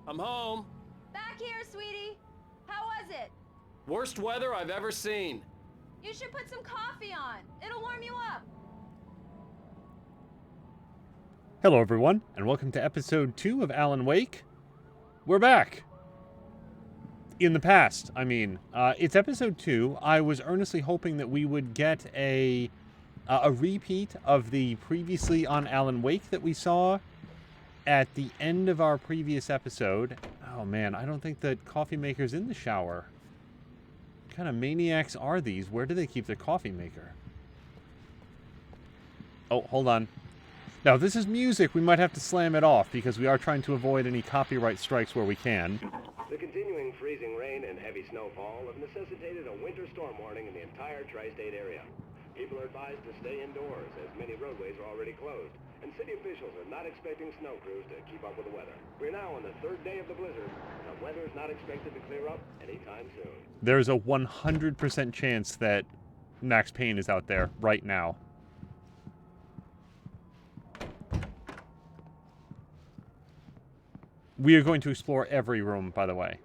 I'm home. Back here, sweetie. How was it? Worst weather I've ever seen. You should put some coffee on. It'll warm you up. Hello, everyone, and welcome to episode 2 of Alan Wake. We're back. In the past, I mean. It's episode 2. I was earnestly hoping that we would get a repeat of the previously on Alan Wake that we saw at the end of our previous episode. Oh, man, I don't think that coffee maker's in the shower. What kind of maniacs are these? Where do they keep their coffee maker? Oh, hold on. Now, if this is music, we might have to slam it off, because we are trying to avoid any copyright strikes where we can. The continuing freezing rain and heavy snowfall have necessitated a winter storm warning in the entire tri-state area. People are advised to stay indoors, as many roadways are already closed, and city officials are not expecting snow crews to keep up with the weather. We're now on the third day of the blizzard, and the weather is not expected to clear up anytime soon. There's a 100% chance that Max Payne is out there right now. We are going to explore every room, by the way.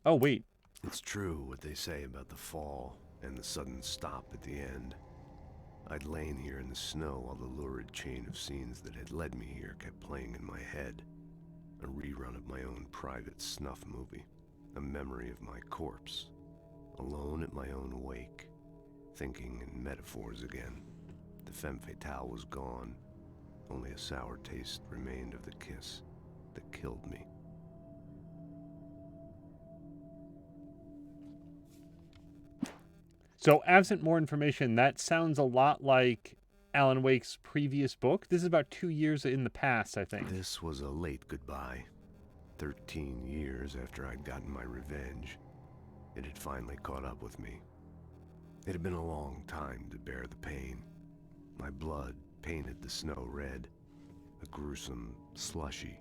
Oh, wait. It's true what they say about the fall and the sudden stop at the end. I'd lain here in the snow while the lurid chain of scenes that had led me here kept playing in my head. A rerun of my own private snuff movie. A memory of my corpse. Alone at my own wake. Thinking in metaphors again. The femme fatale was gone. Only a sour taste remained of the kiss that killed me. So, absent more information, that sounds a lot like Alan Wake's previous book. This is about 2 years in the past, I think. This was a late goodbye. 13 years after I'd gotten my revenge, it had finally caught up with me. It had been a long time to bear the pain. My blood painted the snow red. A gruesome slushy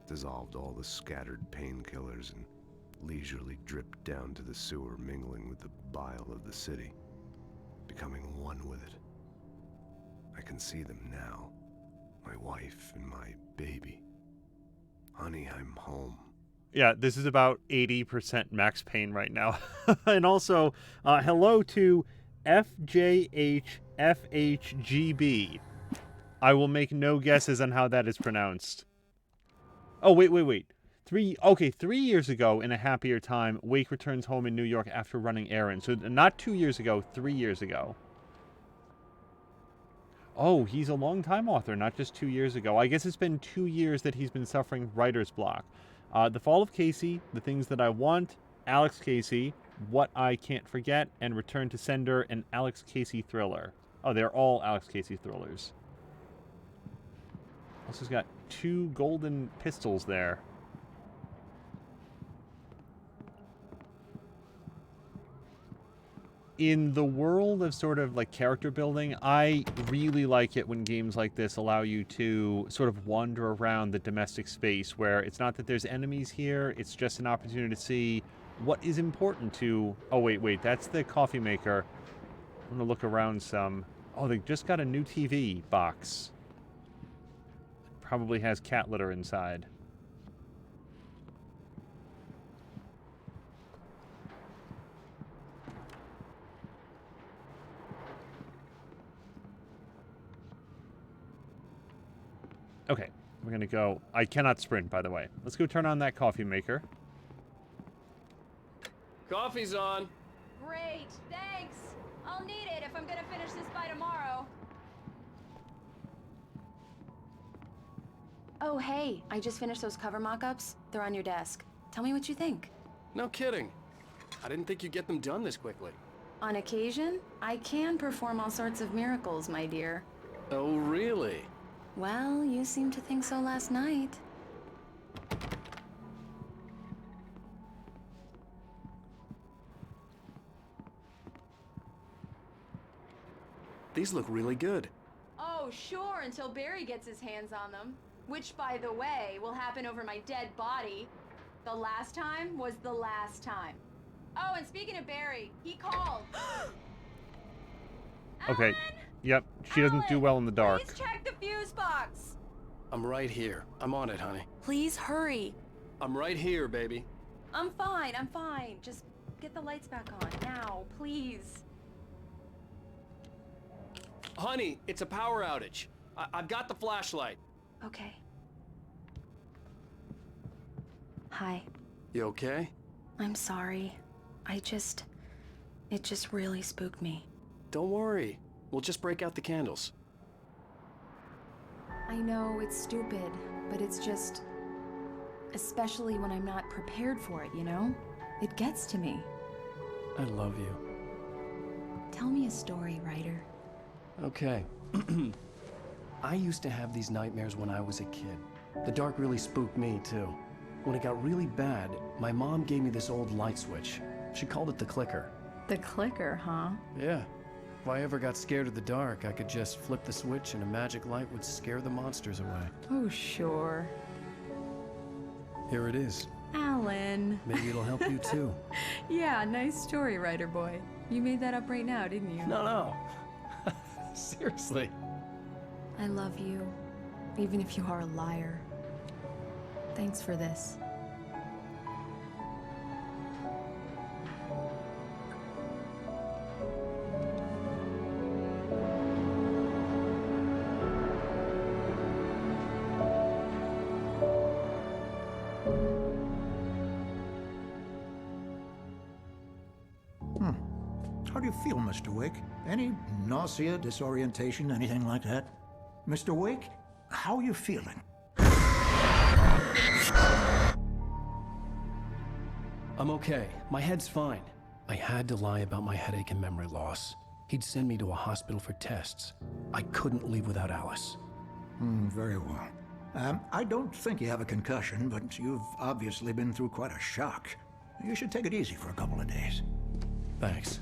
dissolved all the scattered painkillers and leisurely dripped down to the sewer, mingling with the bile of the city, becoming one with it. I can see them now, my wife and my baby. Honey, I'm home. Yeah, this is about 80% Max Payne right now. And also, hello to FJHFHGB. I will make no guesses on how that is pronounced. Oh, wait. 3 years ago, in a happier time, Wake returns home in New York after running errands. So not 2 years ago, 3 years ago. Oh, he's a long-time author, not just 2 years ago. I guess it's been 2 years that he's been suffering writer's block. The Fall of Casey, The Things That I Want, Alex Casey, What I Can't Forget, and Return to Sender, an Alex Casey thriller. Oh, they're all Alex Casey thrillers. Also, he's got 2 golden pistols there. In the world of sort of like character building, I really like it when games like this allow you to sort of wander around the domestic space where it's not that there's enemies here, it's just an opportunity to see what is important to... Oh, wait, that's the coffee maker. I'm going to look around some. Oh, they just got a new TV box. Probably has cat litter inside. Okay, we're going to go... I cannot sprint, by the way. Let's go turn on that coffee maker. Coffee's on. Great, thanks. I'll need it if I'm gonna finish this by tomorrow. Oh, hey, I just finished those cover mock-ups. They're on your desk. Tell me what you think. No kidding. I didn't think you'd get them done this quickly. On occasion, I can perform all sorts of miracles, my dear. Oh, really? Well, you seemed to think so last night. These look really good. Oh, sure, until Barry gets his hands on them. Which, by the way, will happen over my dead body. The last time was the last time. Oh, and speaking of Barry, he called. Okay. Yep. She doesn't do well in the dark. Please check the fuse box. I'm right here. I'm on it, honey. Please hurry. I'm right here, baby. I'm fine. Just get the lights back on now, please. Honey, it's a power outage. I've got the flashlight. Okay. Hi. You okay? I'm sorry. It just really spooked me. Don't worry. We'll just break out the candles. I know it's stupid, but it's just... especially when I'm not prepared for it, you know? It gets to me. I love you. Tell me a story, writer. Okay. I used to have these nightmares when I was a kid. The dark really spooked me, too. When it got really bad, my mom gave me this old light switch. She called it the clicker. The clicker, huh? Yeah. If I ever got scared of the dark, I could just flip the switch and a magic light would scare the monsters away. Oh, sure. Here it is. Alan. Maybe it'll help you, too. Yeah, nice story, writer boy. You made that up right now, didn't you? No. Seriously. I love you, even if you are a liar. Thanks for this. How do you feel, Mr. Wake? Any nausea, disorientation, anything like that? Mr. Wake, how are you feeling? I'm okay. My head's fine. I had to lie about my headache and memory loss. He'd send me to a hospital for tests. I couldn't leave without Alice. Very well. I don't think you have a concussion, but you've obviously been through quite a shock. You should take it easy for a couple of days. Thanks.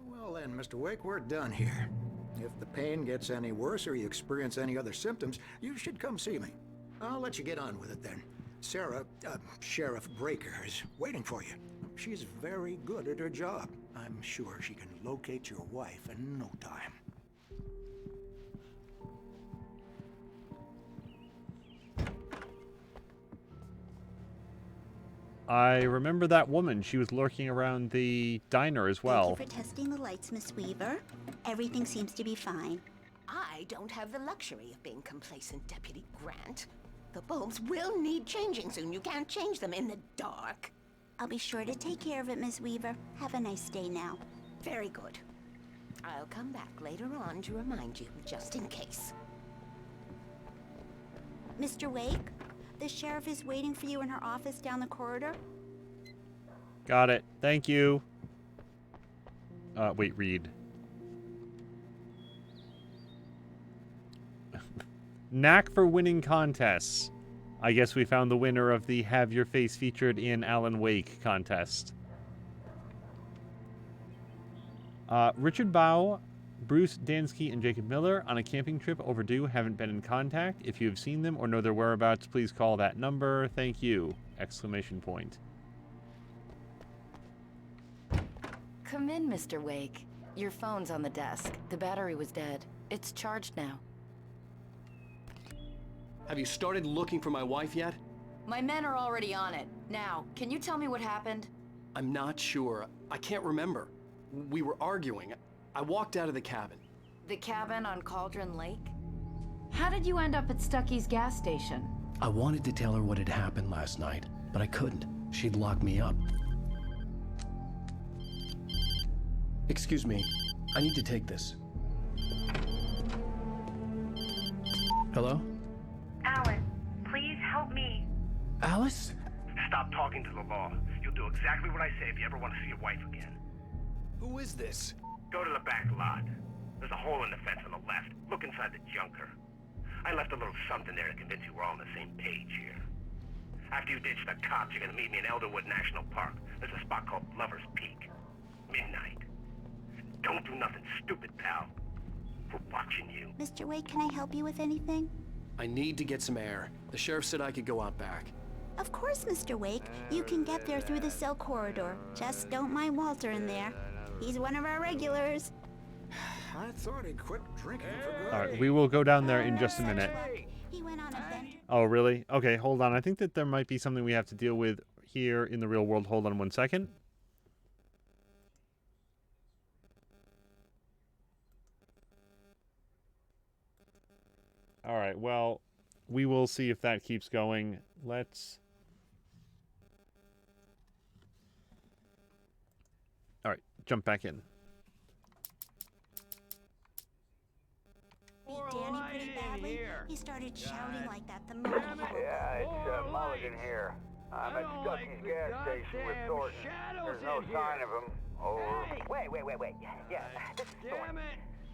Well then, Mr. Wake, we're done here. If the pain gets any worse or you experience any other symptoms, you should come see me. I'll let you get on with it then. Sarah, Sheriff Breaker, is waiting for you. She's very good at her job. I'm sure she can locate your wife in no time. I remember that woman. She was lurking around the diner as well. Thank you for testing the lights, Miss Weaver. Everything seems to be fine. I don't have the luxury of being complacent, Deputy Grant. The bulbs will need changing soon. You can't change them in the dark. I'll be sure to take care of it, Miss Weaver. Have a nice day now. Very good. I'll come back later on to remind you, just in case. Mr. Wake, the sheriff is waiting for you in her office down the corridor. Got it. Thank you. Wait, read. Knack for winning contests. I guess we found the winner of the Have Your Face Featured in Alan Wake contest. Richard Bow, Bruce Dansky, and Jacob Miller on a camping trip overdue, haven't been in contact. If you have seen them or know their whereabouts, please call that number. Thank you! Exclamation point. Come in, Mr. Wake. Your phone's on the desk. The battery was dead. It's charged now. Have you started looking for my wife yet? My men are already on it. Now, can you tell me what happened? I'm not sure. I can't remember. We were arguing. I walked out of the cabin. The cabin on Cauldron Lake? How did you end up at Stucky's gas station? I wanted to tell her what had happened last night, but I couldn't. She'd locked me up. Excuse me. I need to take this. Hello? Alan, please help me. Alice? Stop talking to the law. You'll do exactly what I say if you ever want to see your wife again. Who is this? Go to the back lot. There's a hole in the fence on the left. Look inside the junker. I left a little something there to convince you we're all on the same page here. After you ditch the cops, you're gonna meet me in Elderwood National Park. There's a spot called Lover's Peak. Midnight. Don't do nothing stupid, pal. We're watching you. Mr. Wake, can I help you with anything? I need to get some air. The sheriff said I could go out back. Of course, Mr. Wake. You can get there through the cell corridor. Just don't mind Walter in there. He's one of our regulars. I thought he quit drinking for good. All right, we will go down there in just a minute. He went on a bender. Oh, really? Okay, hold on. I think that there might be something we have to deal with here in the real world. Hold on one second. All right, well, we will see if that keeps going. Let's... All right, jump back in. Beat Danny pretty badly. He started shouting like that the moment he woke up. Yeah, it's Mulligan here. I'm at Stucky's gas station with Thornton. There's no sign of him. Over. Wait. Yeah, this is Thornton.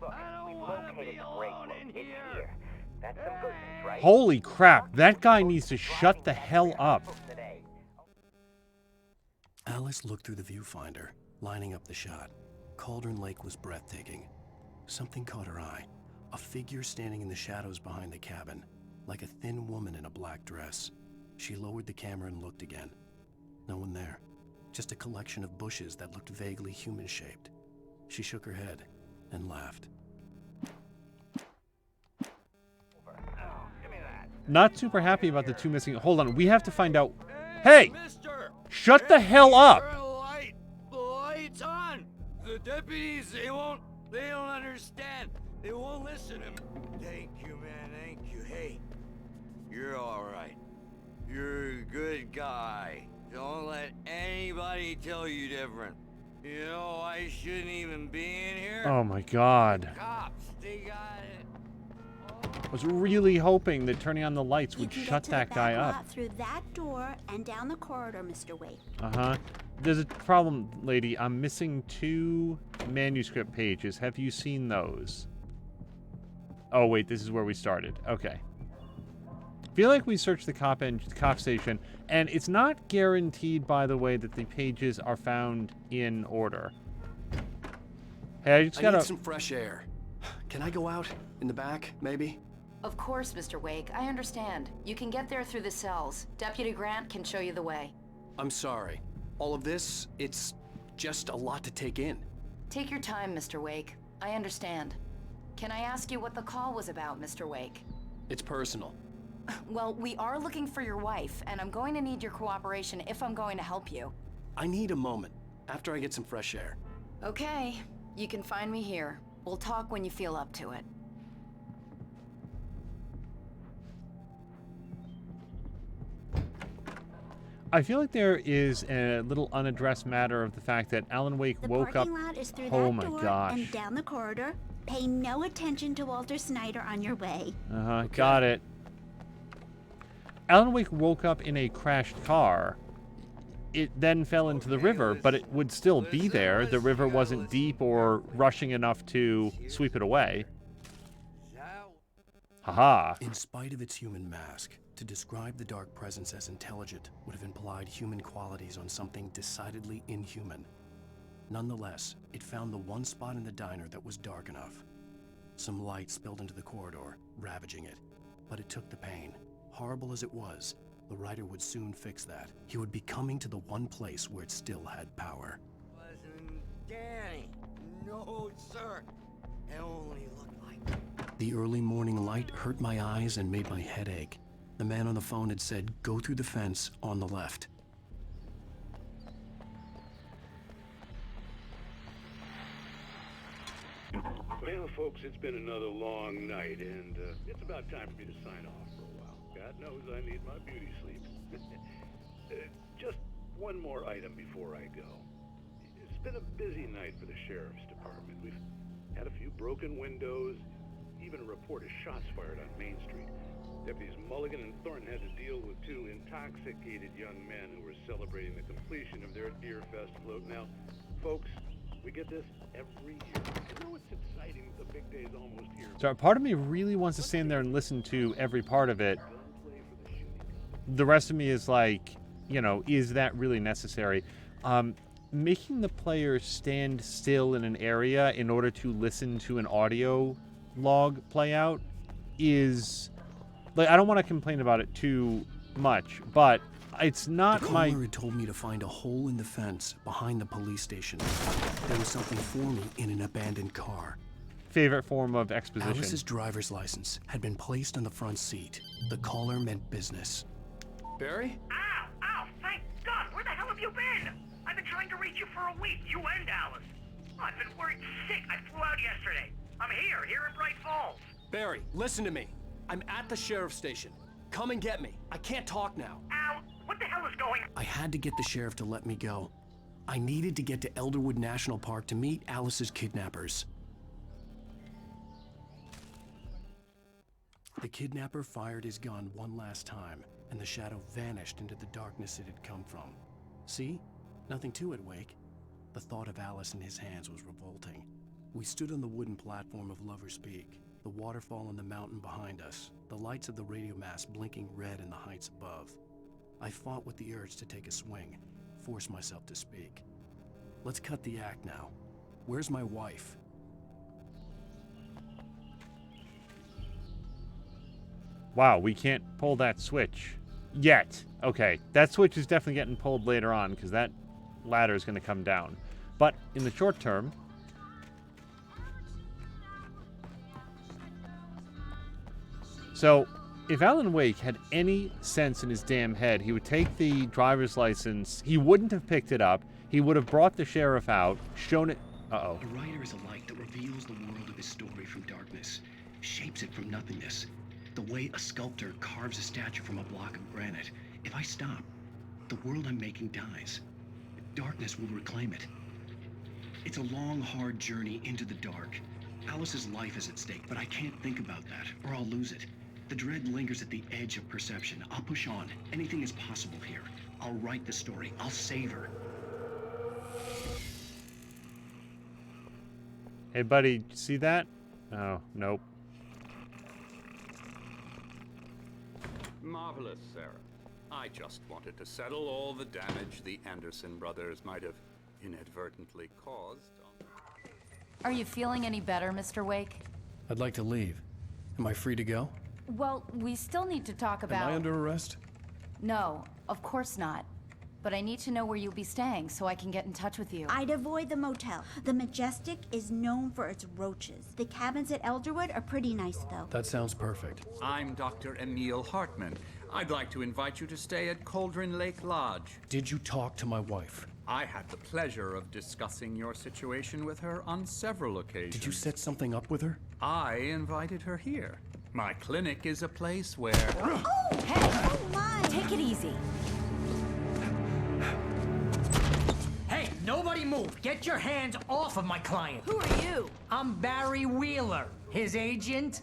Look, we've located the break room. It's here. That's some good news, right? Holy crap, that guy needs to shut the hell up. Alice looked through the viewfinder, lining up the shot. Cauldron Lake was breathtaking. Something caught her eye. A figure standing in the shadows behind the cabin, like a thin woman in a black dress. She lowered the camera and looked again. No one there. Just a collection of bushes that looked vaguely human-shaped. She shook her head and laughed. Not super happy about the two missing... Hold on, we have to find out... Hey! Shut the hell up! The light's on! The deputies, they don't understand. They won't listen to me. Thank you, man, thank you. Hey, you're alright. You're a good guy. Don't let anybody tell you different. You know, I shouldn't even be in here. Oh my god. Cops, they got it. I was really hoping that turning on the lights would shut that guy up. Through that door and down the corridor, Mr. Wake. Uh-huh. There's a problem, lady. I'm missing 2 manuscript pages. Have you seen those? Oh, wait, this is where we started. Okay. I feel like we searched the cop station, and it's not guaranteed, by the way, that the pages are found in order. Hey, I just gotta... I need some fresh air. Can I go out? In the back, maybe? Of course, Mr. Wake. I understand. You can get there through the cells. Deputy Grant can show you the way. I'm sorry. All of this, it's just a lot to take in. Take your time, Mr. Wake. I understand. Can I ask you what the call was about, Mr. Wake? It's personal. Well, we are looking for your wife, and I'm going to need your cooperation if I'm going to help you. I need a moment, after I get some fresh air. Okay. You can find me here. We'll talk when you feel up to it. I feel like there is a little unaddressed matter of the fact that Alan Wake woke up... The parking lot is through oh that my door gosh. and down the corridor. Pay no attention to Walter Snyder on your way. Uh-huh, got it. Alan Wake woke up in a crashed car. It then fell into the river, but it would still be there. The river wasn't deep or rushing enough to sweep it away. Haha. In spite of its human mask, to describe the dark presence as intelligent would have implied human qualities on something decidedly inhuman. Nonetheless, it found the one spot in the diner that was dark enough. Some light spilled into the corridor, ravaging it. But it took the pain. Horrible as it was, the writer would soon fix that. He would be coming to the one place where it still had power. Wasn't Danny. No, sir. It only looked like... The early morning light hurt my eyes and made my head ache. The man on the phone had said, go through the fence on the left. Well, folks, it's been another long night, and it's about time for me to sign off for a while. God knows I need my beauty sleep. Just one more item before I go. It's been a busy night for the Sheriff's Department. We've had a few broken windows, even a report of shots fired on Main Street. Deputies Mulligan and Thornton had to deal with 2 intoxicated young men who were celebrating the completion of their Deer Fest float. Now, folks, we get this every year. I know it's exciting. The big day's almost here. So part of me really wants to stand there and listen to every part of it. The rest of me is like, you know, is that really necessary? Making the player stand still in an area in order to listen to an audio log play out is... Like, I don't want to complain about it too much, but it's not the caller had told me to find a hole in the fence behind the police station. There was something for me in an abandoned car. favorite form of exposition. Alice's driver's license had been placed on the front seat. The caller meant business. Barry? Ow! Ow! Thank God! Where the hell have you been? I've been trying to reach you for a week, you and Alice. I've been worried sick. I flew out yesterday. I'm here in Bright Falls. Barry, listen to me. I'm at the sheriff's station. Come and get me. I can't talk now. Al, what the hell is going on? I had to get the sheriff to let me go. I needed to get to Elderwood National Park to meet Alice's kidnappers. The kidnapper fired his gun one last time, and the shadow vanished into the darkness it had come from. See? Nothing to it, Wake. The thought of Alice in his hands was revolting. We stood on the wooden platform of Lover's Peak, the waterfall on the mountain behind us, the lights of the radio mast blinking red in the heights above. I fought with the urge to take a swing, force myself to speak. Let's cut the act now. Where's my wife? Wow, we can't pull that switch yet. Okay, that switch is definitely getting pulled later on because that ladder is going to come down. But in the short term, so if Alan Wake had any sense in his damn head, he would take the driver's license, he wouldn't have picked it up, he would have brought the sheriff out, shown it. Uh-oh. A writer is a light that reveals the world of his story from darkness, shapes it from nothingness. The way a sculptor carves a statue from a block of granite. If I stop, the world I'm making dies. Darkness will reclaim it. It's a long, hard journey into the dark. Alice's life is at stake, but I can't think about that, or I'll lose it. The dread lingers at the edge of perception. I'll push on. Anything is possible here. I'll write the story. I'll save her. Hey, buddy, did you see that? Oh, nope. Marvelous, Sarah. I just wanted to settle all the damage the Anderson brothers might have inadvertently caused. Are you feeling any better, Mr. Wake? I'd like to leave. Am I free to go? Well, we still need to talk about... Am I under arrest? No, of course not. But I need to know where you'll be staying so I can get in touch with you. I'd avoid the motel. The Majestic is known for its roaches. The cabins at Elderwood are pretty nice, though. That sounds perfect. I'm Dr. Emil Hartman. I'd like to invite you to stay at Cauldron Lake Lodge. Did you talk to my wife? I had the pleasure of discussing your situation with her on several occasions. Did you set something up with her? I invited her here. My clinic is a place where... Oh, hey! Oh, my! Take it easy. Hey, nobody move! Get your hands off of my client! Who are you? I'm Barry Wheeler, his agent.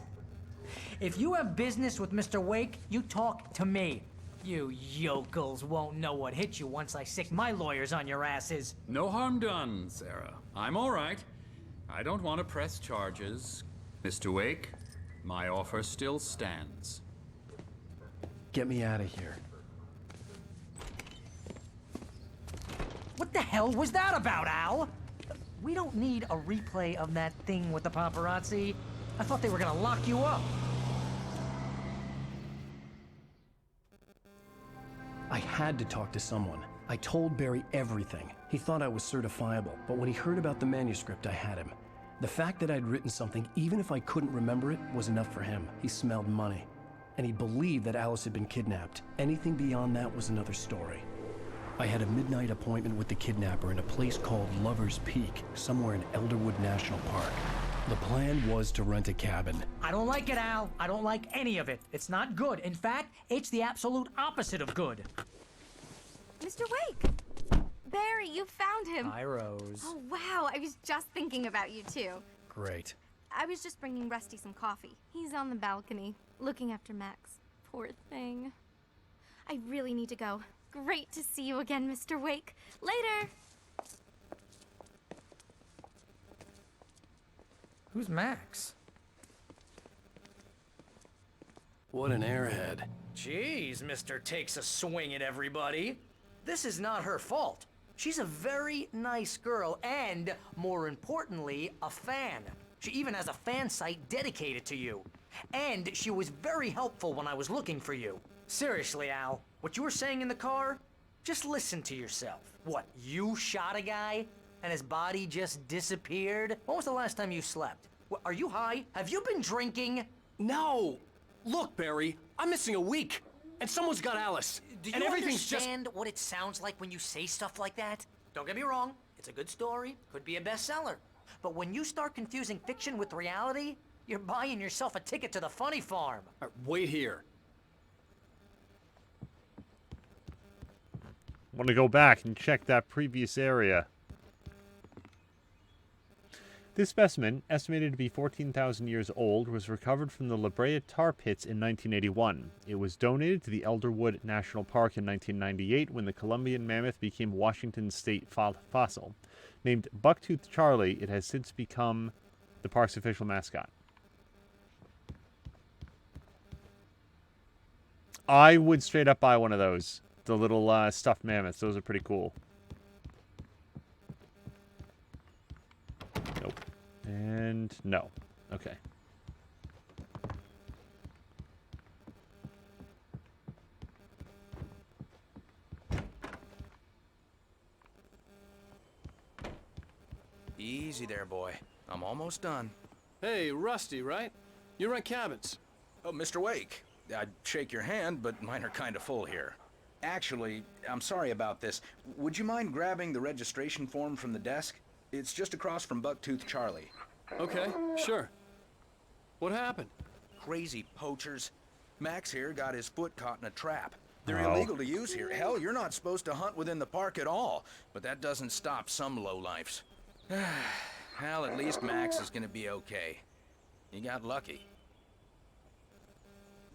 If you have business with Mr. Wake, you talk to me. You yokels won't know what hit you once I sick my lawyers on your asses. No harm done, Sarah. I'm all right. I don't want to press charges. Mr. Wake, my offer still stands. Get me out of here. What the hell was that about, Al? We don't need a replay of that thing with the paparazzi. I thought they were gonna lock you up. I had to talk to someone. I told Barry everything. He thought I was certifiable, but when he heard about the manuscript, I had him. The fact that I'd written something, even if I couldn't remember it, was enough for him. He smelled money. And he believed that Alice had been kidnapped. Anything beyond that was another story. I had a midnight appointment with the kidnapper in a place called Lover's Peak, somewhere in Elderwood National Park. The plan was to rent a cabin. I don't like it, Al. I don't like any of it. It's not good. In fact, it's the absolute opposite of good. Mr. Wake! Barry, you found him. Hi, Rose. Oh, wow. I was just thinking about you, too. Great. I was just bringing Rusty some coffee. He's on the balcony, looking after Max. Poor thing. I really need to go. Great to see you again, Mr. Wake. Later! Who's Max? What an airhead. Jeez, Mr. Takes a swing at everybody. This is not her fault. She's a very nice girl and, more importantly, a fan. She even has a fan site dedicated to you. And she was very helpful when I was looking for you. Seriously, Al, what you were saying in the car? Just listen to yourself. What, you shot a guy and his body just disappeared? When was the last time you slept? Are you high? Have you been drinking? No! Look, Barry, I'm missing a week, and someone's got Alice. Do and you everything's understand what it sounds like when you say stuff like that? Don't get me wrong, it's a good story, could be a bestseller. But when you start confusing fiction with reality, you're buying yourself a ticket to the funny farm. Wait here. Want to go back and check that previous area. This specimen, estimated to be 14,000 years old, was recovered from the La Brea tar pits in 1981. It was donated to the Elderwood National Park in 1998 when the Columbian mammoth became Washington state fossil. Named Bucktooth Charlie, it has since become the park's official mascot. I would straight up buy one of those. The little stuffed mammoths. Those are pretty cool. Nope. And no. Okay. Easy there, boy. I'm almost done. Hey, Rusty, right? You rent cabins. Oh, Mr. Wake. I'd shake your hand, but mine are kind of full here. Actually, I'm sorry about this. Would you mind grabbing the registration form from the desk? It's just across from Bucktooth Charlie. Okay, sure. What happened? Crazy poachers. Max here got his foot caught in a trap. They're Oh. illegal to use here. Hell, you're not supposed to hunt within the park at all. But that doesn't stop some lowlifes. Well, at least Max is gonna be okay. You got lucky.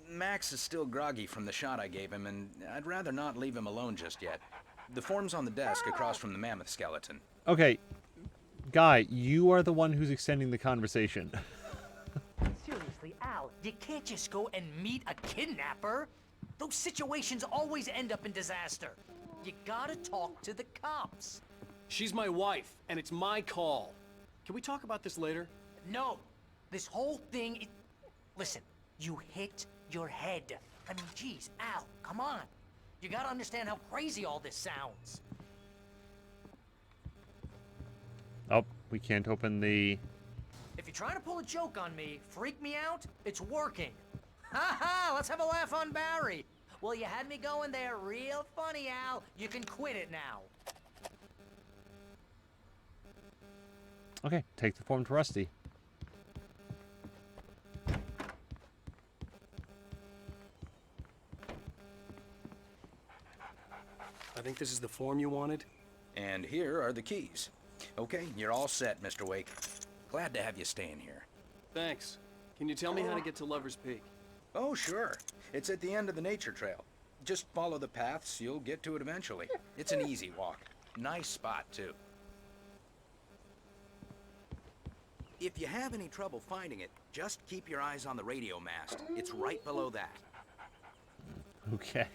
Max is still groggy from the shot I gave him, and I'd rather not leave him alone just yet. The form's on the desk across from the mammoth skeleton. Okay. Guy, you are the one who's extending the conversation. Seriously, Al, you can't just go and meet a kidnapper. Those situations always end up in disaster. You gotta talk to the cops. She's my wife, and it's my call. Can we talk about this later? No, this whole thing. Listen, you hit your head. I mean, geez, Al, come on. You gotta understand how crazy all this sounds. Oh, we can't open the... If you're trying to pull a joke on me, freak me out, it's working. Ha ha, let's have a laugh on Barry. Well, you had me going there real funny, Al. You can quit it now. Okay, take the form to Rusty. I think this is the form you wanted. And here are the keys. Okay, you're all set, Mr. Wake. Glad to have you staying here. Thanks. Can you tell me how to get to Lover's Peak? Oh, sure. It's at the end of the nature trail. Just follow the paths, you'll get to it eventually. It's an easy walk. Nice spot, too. If you have any trouble finding it, just keep your eyes on the radio mast. It's right below that. Okay.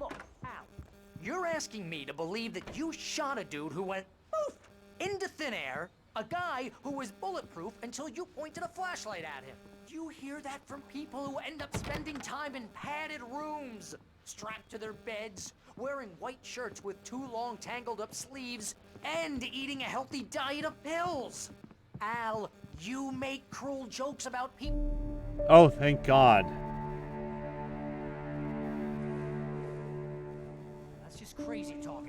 Look, Al, you're asking me to believe that you shot a dude who went poof into thin air, a guy who was bulletproof until you pointed a flashlight at him. You hear that from people who end up spending time in padded rooms, strapped to their beds, wearing white shirts with too long tangled up sleeves, and eating a healthy diet of pills. Al, you make cruel jokes about people. Oh, thank God. That's just crazy talk,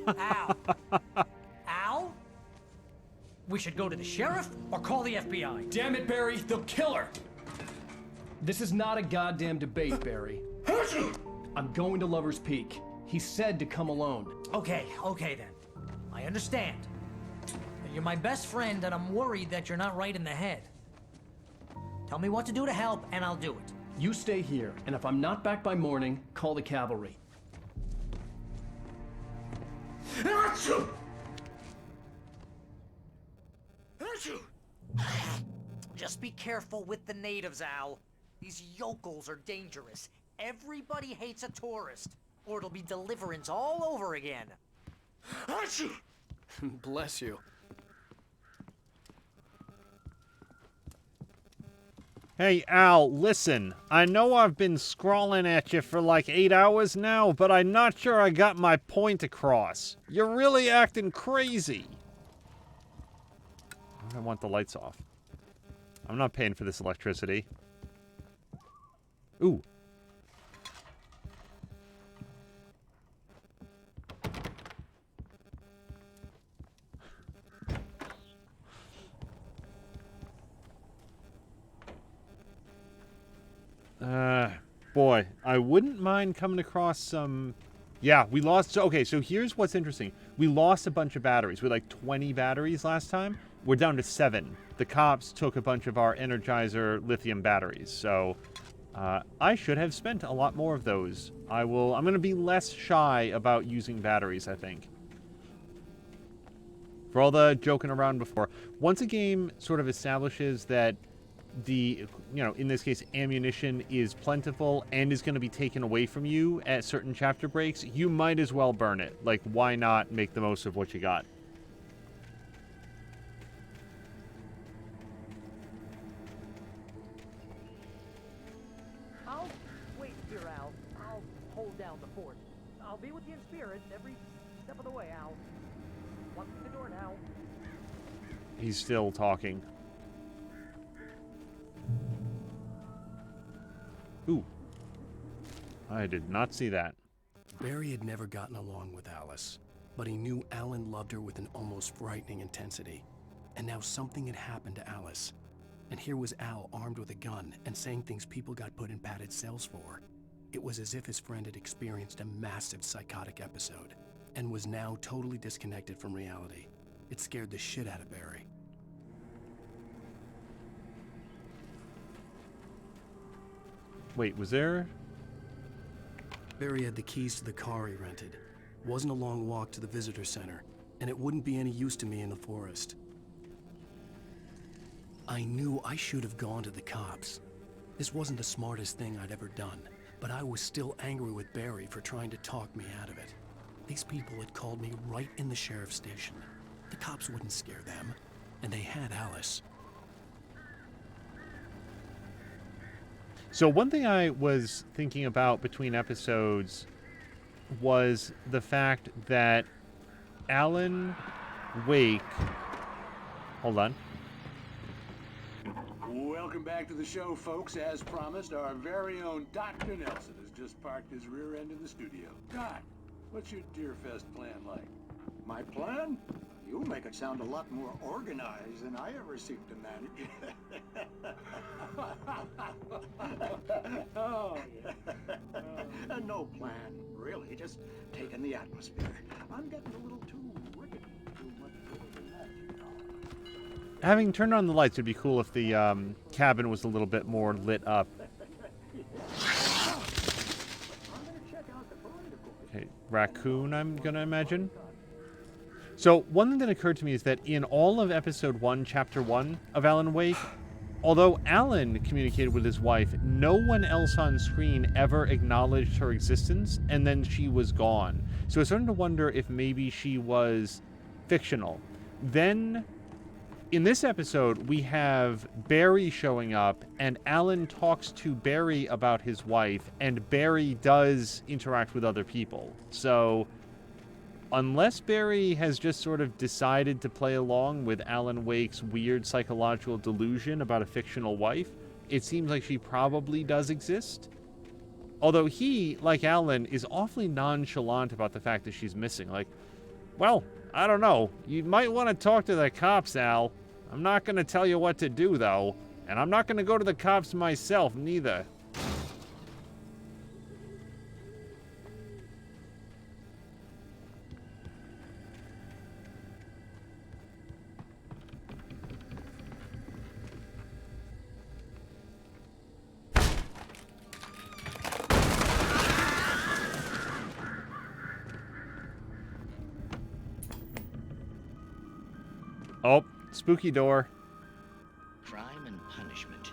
Al. Al? Al? We should go to the sheriff or call the FBI. Damn it, Barry, they'll kill her! This is not a goddamn debate, Barry. I'm going to Lover's Peak. He said to come alone. Okay then. I understand. You're my best friend, and I'm worried that you're not right in the head. Tell me what to do to help, and I'll do it. You stay here, and if I'm not back by morning, call the cavalry. Achoo! Just be careful with the natives, Al. These yokels are dangerous. Everybody hates a tourist, or it'll be deliverance all over again. Achoo! Bless you. Hey, Al, listen. I know I've been scrawling at you for like 8 hours now, but I'm not sure I got my point across. You're really acting crazy. I want the lights off. I'm not paying for this electricity. Ooh. Boy, I wouldn't mind coming across some... Yeah, we lost... Okay, so here's what's interesting. We lost a bunch of batteries. We had like 20 batteries last time. We're down to 7. The cops took a bunch of our Energizer lithium batteries, so... I should have spent a lot more of those. I'm going to be less shy about using batteries, I think. For all the joking around before. Once a game sort of establishes that in this case, ammunition is plentiful and is going to be taken away from you at certain chapter breaks, you might as well burn it. Like, why not make the most of what you got? Wait here, Al. I'll hold down the fort. I'll be with you in spirit every step of the way, Al. Walk through the door now. He's still talking. Ooh. I did not see that. Barry had never gotten along with Alice, but he knew Alan loved her with an almost frightening intensity. And now something had happened to Alice. And here was Al armed with a gun and saying things people got put in padded cells for. It was as if his friend had experienced a massive psychotic episode and was now totally disconnected from reality. It scared the shit out of Barry. Wait, was there... Barry had the keys to the car he rented. Wasn't a long walk to the visitor center, and it wouldn't be any use to me in the forest. I knew I should have gone to the cops. This wasn't the smartest thing I'd ever done, but I was still angry with Barry for trying to talk me out of it. These people had called me right in the sheriff's station. The cops wouldn't scare them, and they had Alice. So one thing I was thinking about between episodes was the fact that Alan Wake... Hold on. Welcome back to the show, folks. As promised, our very own Dr. Nelson has just parked his rear end in the studio. Doc, what's your Deerfest plan like? My plan? You make it sound a lot more organized than I ever seem to manage. Oh, No plan, really. Just taking the atmosphere. I'm getting a little too wicked. Too much bigger than that, you know. Having turned on the lights would be cool if the cabin was a little bit more lit up. Okay, raccoon, I'm gonna imagine. So one thing that occurred to me is that in all of episode 1, chapter 1 of Alan Wake, although Alan communicated with his wife, no one else on screen ever acknowledged her existence, and then she was gone. So I was starting to wonder if maybe she was fictional. Then, in this episode, we have Barry showing up, and Alan talks to Barry about his wife, and Barry does interact with other people. So, unless Barry has just sort of decided to play along with Alan Wake's weird psychological delusion about a fictional wife, it seems like she probably does exist. Although he, like Alan, is awfully nonchalant about the fact that she's missing. Like, well, I don't know. You might want to talk to the cops, Al. I'm not going to tell you what to do, though. And I'm not going to go to the cops myself, neither. Oh, spooky door. Crime and punishment.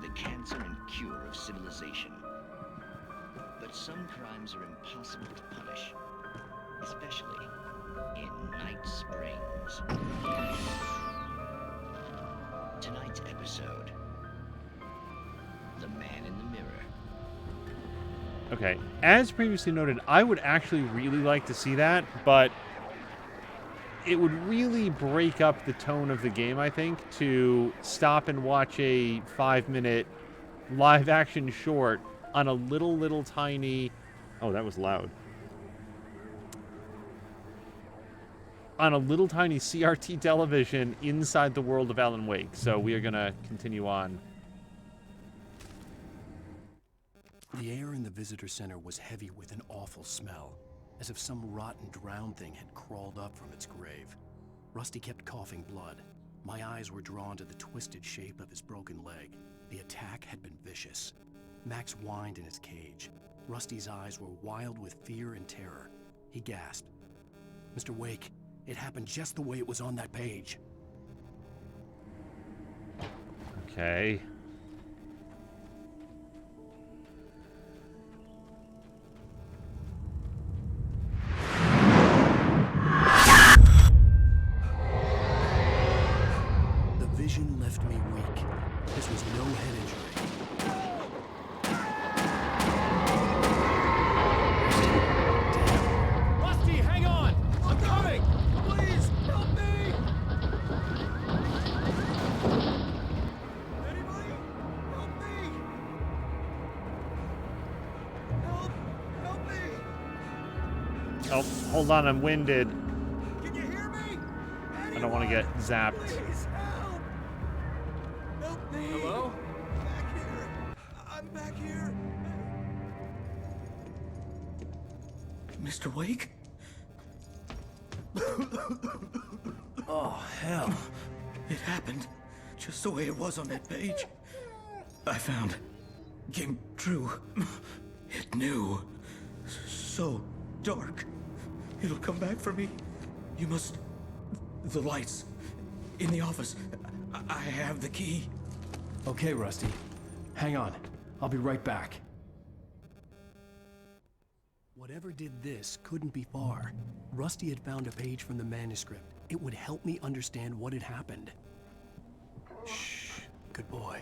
The cancer and cure of civilization. But some crimes are impossible to punish, especially in Night Springs. Tonight's episode, The Man in the Mirror. Okay, as previously noted, I would actually really like to see that, but it would really break up the tone of the game, I think, to stop and watch a 5-minute live-action short on a little tiny... Oh, that was loud. On a little tiny CRT television inside the world of Alan Wake. So we are going to continue on. The air in the visitor center was heavy with an awful smell, as if some rotten drowned thing had crawled up from its grave. Rusty kept coughing blood. My eyes were drawn to the twisted shape of his broken leg. The attack had been vicious. Max whined in his cage. Rusty's eyes were wild with fear and terror. He gasped. "Mr. Wake, it happened just the way it was on that page." Okay. The vision left me weak. This was no head injury. Rusty, hang on! I'm coming! Please, help me! Anybody? Help me! Help me! Oh, hold on, I'm winded. Can you hear me? I don't want to get zapped. Please, help! Help me! Hello? Back here! I'm back here! Mr. Wake? Oh, hell. It happened just the way it was on that page. I found. Came true. It knew. So dark. It'll come back for me. You must... The lights. In the office. I have the key. Okay, Rusty. Hang on. I'll be right back. Whatever did this couldn't be far. Rusty had found a page from the manuscript. It would help me understand what had happened. Shh. Good boy.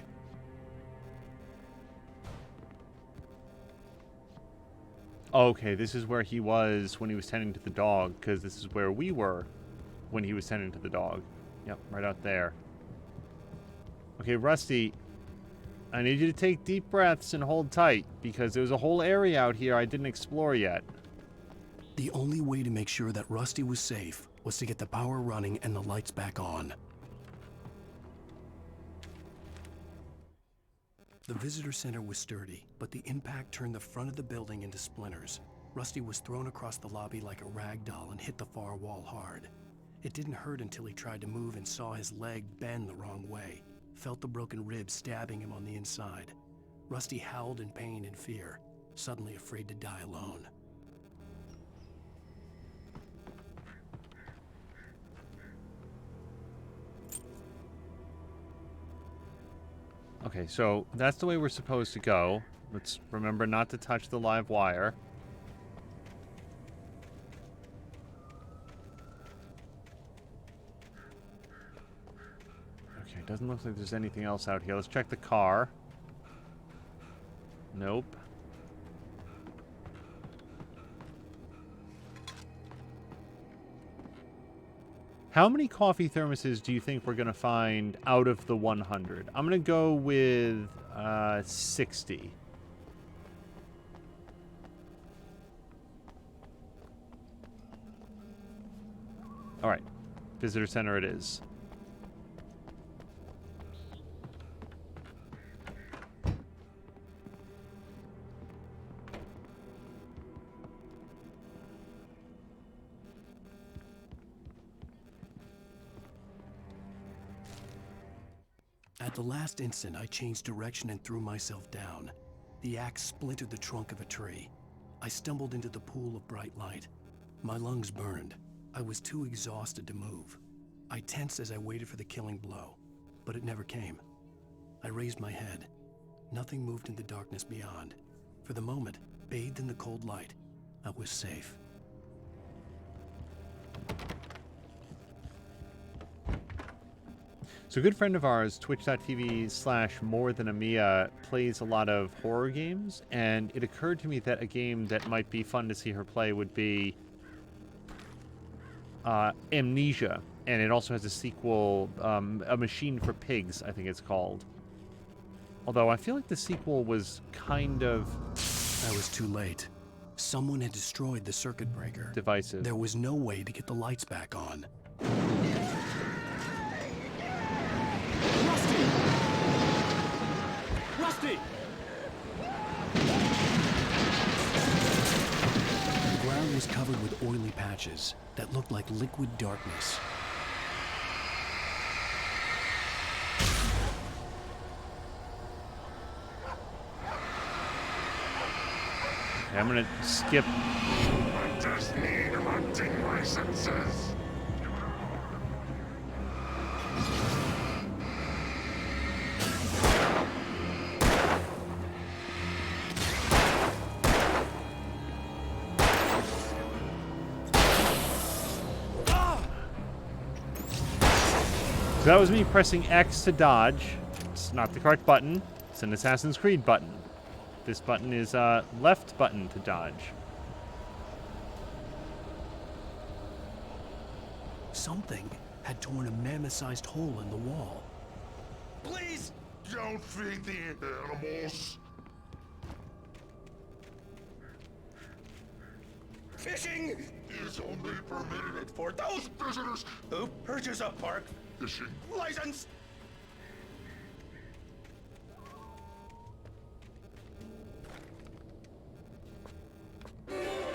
Okay, this is where he was when he was tending to the dog, because this is where we were when he was tending to the dog. Yep, right out there. Okay, Rusty, I need you to take deep breaths and hold tight, because there's a whole area out here I didn't explore yet. The only way to make sure that Rusty was safe was to get the power running and the lights back on. The visitor center was sturdy, but the impact turned the front of the building into splinters. Rusty was thrown across the lobby like a rag doll and hit the far wall hard. It didn't hurt until he tried to move and saw his leg bend the wrong way, felt the broken ribs stabbing him on the inside. Rusty howled in pain and fear, suddenly afraid to die alone. Okay, so that's the way we're supposed to go. Let's remember not to touch the live wire. Okay, doesn't look like there's anything else out here. Let's check the car. Nope. How many coffee thermoses do you think we're going to find out of the 100? I'm going to go with 60. All right. Visitor center it is. At the last instant, I changed direction and threw myself down. The axe splintered the trunk of a tree. I stumbled into the pool of bright light. My lungs burned. I was too exhausted to move. I tensed as I waited for the killing blow, but it never came. I raised my head. Nothing moved in the darkness beyond. For the moment, bathed in the cold light, I was safe. So a good friend of ours, twitch.tv/morethanamia, plays a lot of horror games, and it occurred to me that a game that might be fun to see her play would be Amnesia, and it also has a sequel, A Machine for Pigs, I think it's called. Although I feel like the sequel was kind of... I was too late. Someone had destroyed the circuit breaker. Divisive. There was no way to get the lights back on. Rusty! Rusty! The ground was covered with oily patches that looked like liquid darkness. Okay, I'm gonna skip. I just need hunting licenses. So that was me pressing X to dodge. It's not the correct button. It's an Assassin's Creed button. This button is left button to dodge. Something had torn a mammoth-sized hole in the wall. Please don't feed the animals. Fishing is only permitted for those visitors who purchase a park fishing license.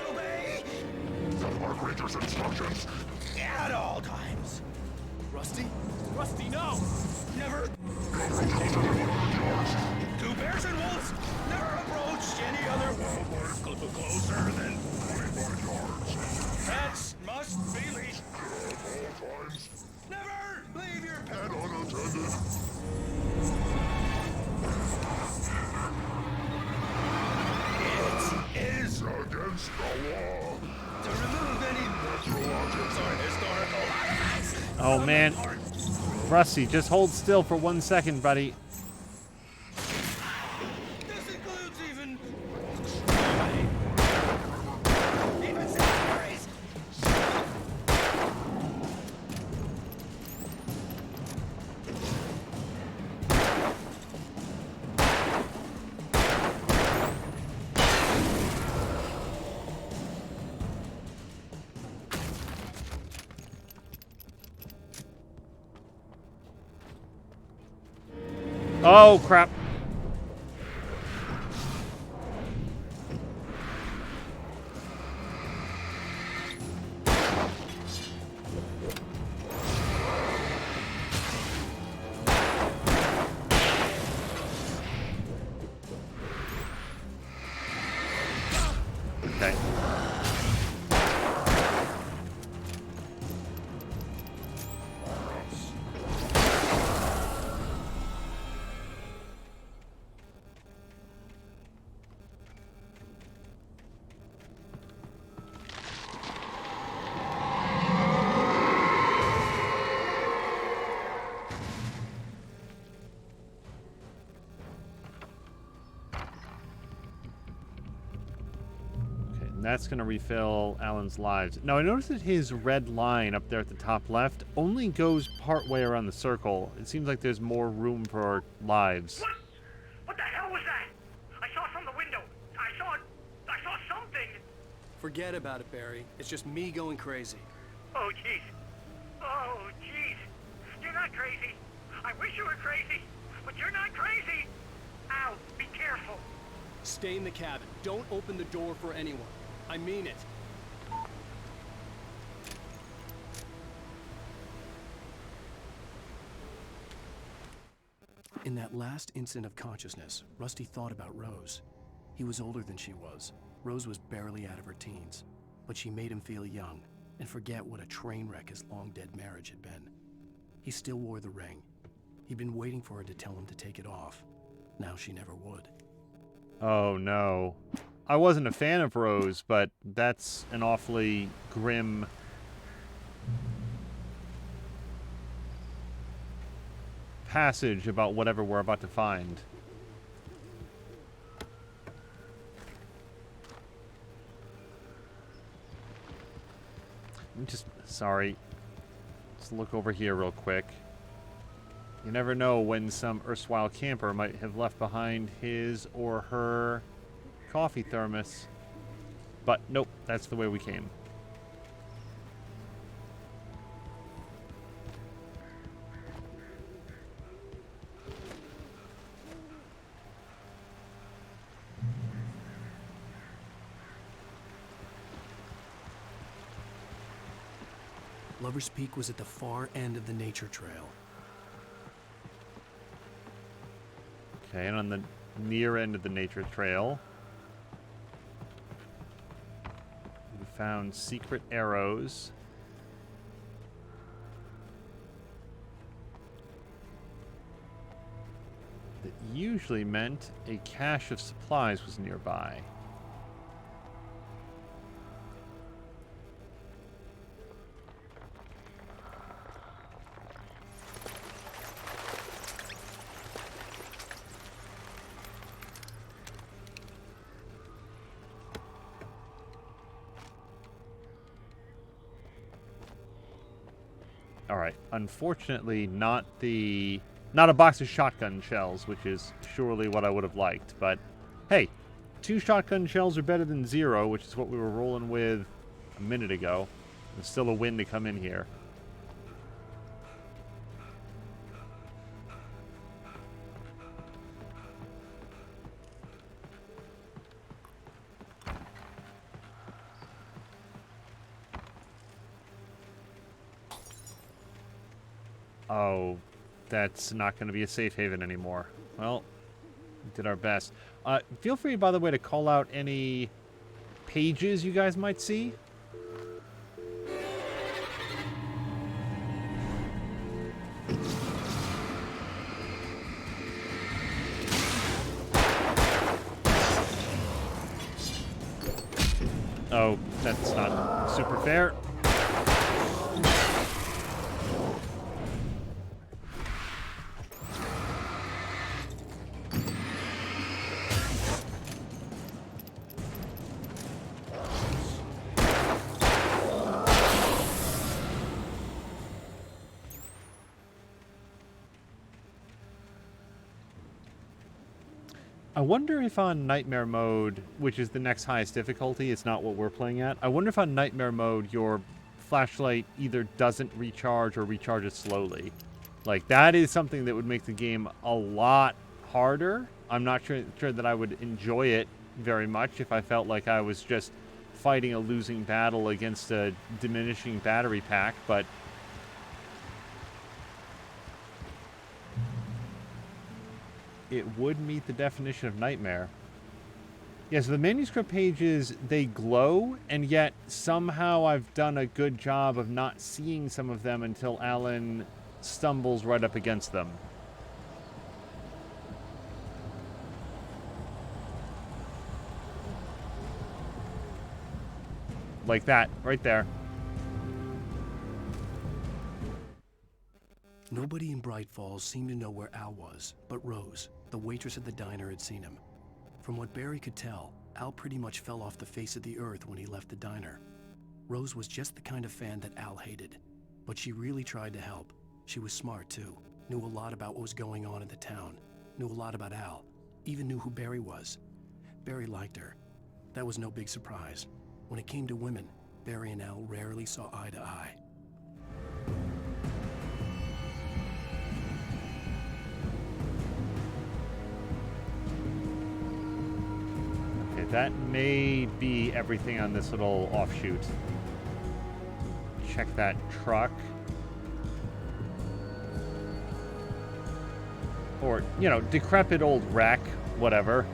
Obey the park ranger's instructions at all times. Rusty? Rusty, no! Never! Two bears and wolves never approached any other wildlife closer than 25 yards. Pets must be leashed at all times. Never leave your pet unattended. It is against the law to remove any natural objects or historical artifacts. Oh man. Rusty, just hold still for 1 second, buddy. This includes even cemeteries. Oh crap. Okay. That's going to refill Alan's lives. Now, I noticed that his red line up there at the top left only goes part way around the circle. It seems like there's more room for lives. What the hell was that? I saw from the window. I saw something. Forget about it, Barry. It's just me going crazy. Oh, jeez. Oh, jeez. You're not crazy. I wish you were crazy, but you're not crazy. Ow, be careful. Stay in the cabin. Don't open the door for anyone. I mean it. In that last instant of consciousness, Rusty thought about Rose. He was older than she was. Rose was barely out of her teens, but she made him feel young and forget what a train wreck his long-dead marriage had been. He still wore the ring. He'd been waiting for her to tell him to take it off. Now she never would. Oh no. I wasn't a fan of Rose, but that's an awfully grim passage about whatever we're about to find. Let me just sorry. Let's look over here real quick. You never know when some erstwhile camper might have left behind his or her coffee thermos. But nope, that's the way we came. Lover's Peak was at the far end of the nature trail. Okay, and on the near end of the nature trail, we found secret arrows. That usually meant a cache of supplies was nearby. Alright, unfortunately not a box of shotgun shells, which is surely what I would have liked, but hey, 2 shotgun shells are better than 0, which is what we were rolling with a minute ago. There's still a win to come in here. Oh, that's not going to be a safe haven anymore. Well, we did our best. Feel free, by the way, to call out any pages you guys might see. Oh, that's not super fair. I wonder if on Nightmare mode, which is the next highest difficulty, it's not what we're playing at, I wonder if on Nightmare mode your flashlight either doesn't recharge or recharges slowly. Like, that is something that would make the game a lot harder. I'm not sure that I would enjoy it very much if I felt like I was just fighting a losing battle against a diminishing battery pack, but it would meet the definition of nightmare. Yeah, so the manuscript pages, they glow, and yet somehow I've done a good job of not seeing some of them until Alan stumbles right up against them. Like that, right there. Nobody in Bright Falls seemed to know where Al was, but Rose, the waitress at the diner, had seen him. From what Barry could tell, Al pretty much fell off the face of the earth when he left the diner. Rose was just the kind of fan that Al hated, but she really tried to help. She was smart too, knew a lot about what was going on in the town, knew a lot about Al, even knew who Barry was. Barry liked her. That was no big surprise. When it came to women, Barry and Al rarely saw eye to eye. That may be everything on this little offshoot. Check that truck. Or, you know, decrepit old wreck, whatever.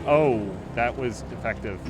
Oh, that was effective.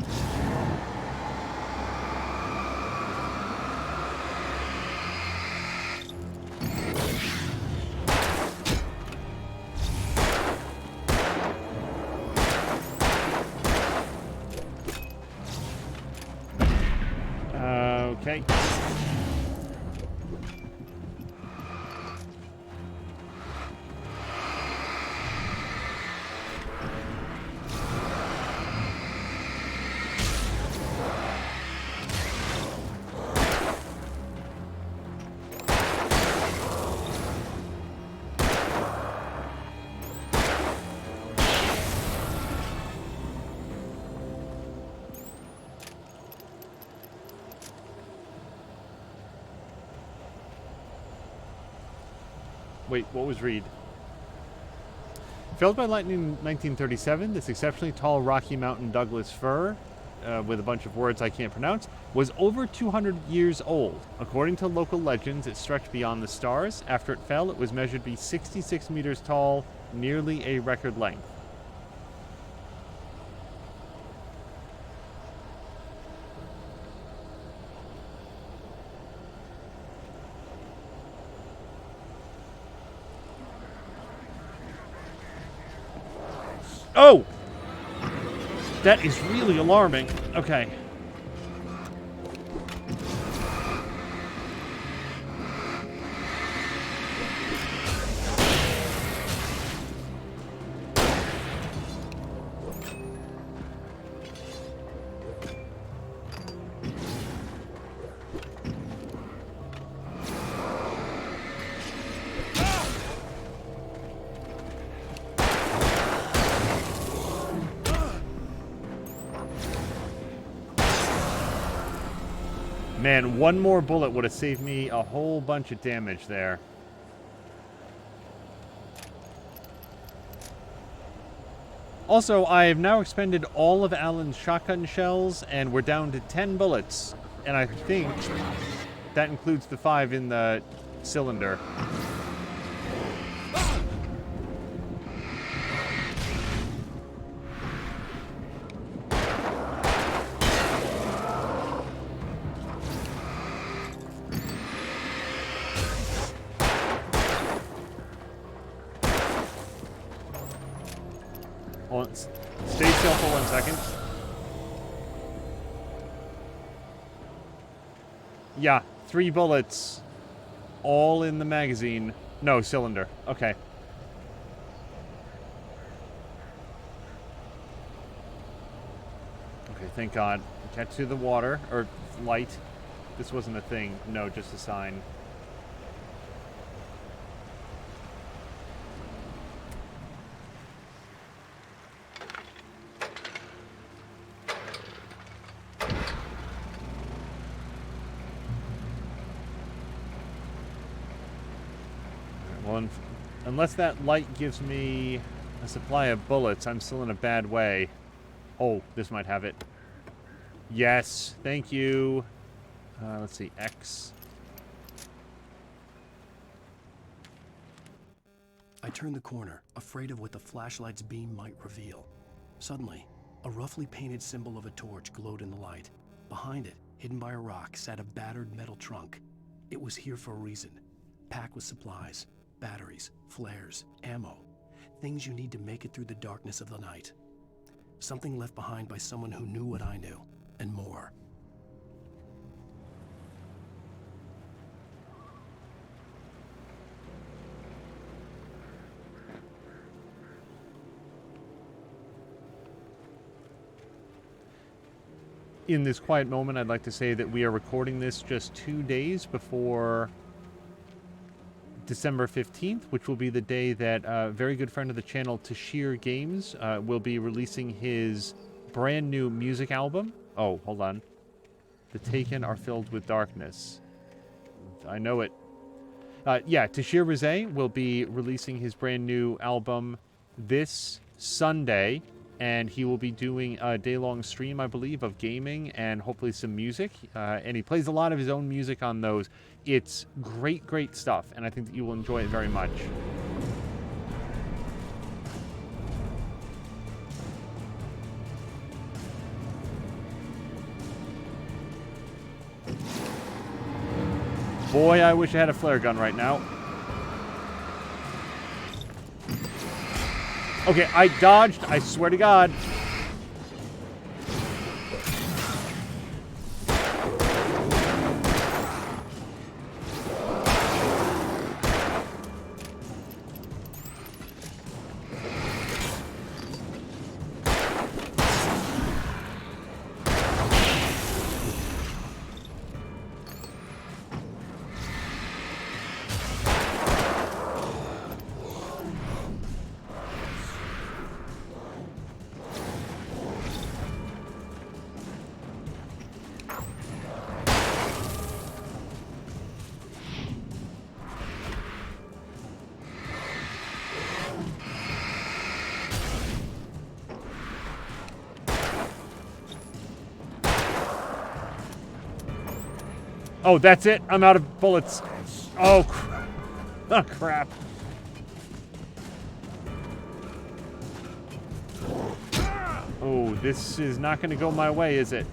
Wait, what was Reed? Felled by lightning in 1937, this exceptionally tall Rocky Mountain Douglas fir, with a bunch of words I can't pronounce, was over 200 years old. According to local legends, it stretched beyond the stars. After it fell, it was measured to be 66 meters tall, nearly a record length. Oh! That is really alarming. Okay. Man, one more bullet would have saved me a whole bunch of damage there. Also, I have now expended all of Alan's shotgun shells, and we're down to 10 bullets. And I think that includes the 5 in the cylinder. Stay still for 1 second. Yeah, 3 bullets. All in the magazine. No, cylinder. Okay. Okay, thank God. Get to the water. Or light. This wasn't a thing. No, just a sign. Well, unless that light gives me a supply of bullets, I'm still in a bad way. Oh, this might have it. Yes, thank you. Let's see, X. I turned the corner, afraid of what the flashlight's beam might reveal. Suddenly, a roughly painted symbol of a torch glowed in the light. Behind it, hidden by a rock, sat a battered metal trunk. It was here for a reason. Packed with supplies. Batteries, flares, ammo, things you need to make it through the darkness of the night. Something left behind by someone who knew what I knew, and more. In this quiet moment, I'd like to say that we are recording this just 2 days before December 15th, which will be the day that a very good friend of the channel, Tashir Games, will be releasing his brand new music album. Oh, hold on. The Taken are filled with darkness. I know it. Yeah, Tashir Rizé will be releasing his brand new album this Sunday, and he will be doing a day-long stream, I believe, of gaming and hopefully some music. And he plays a lot of his own music on those. It's great, great stuff, and I think that you will enjoy it very much. Boy, I wish I had a flare gun right now. Okay, I dodged, I swear to God. Oh, that's it? I'm out of bullets. Oh, oh crap. Oh, this is not going to go my way, is it?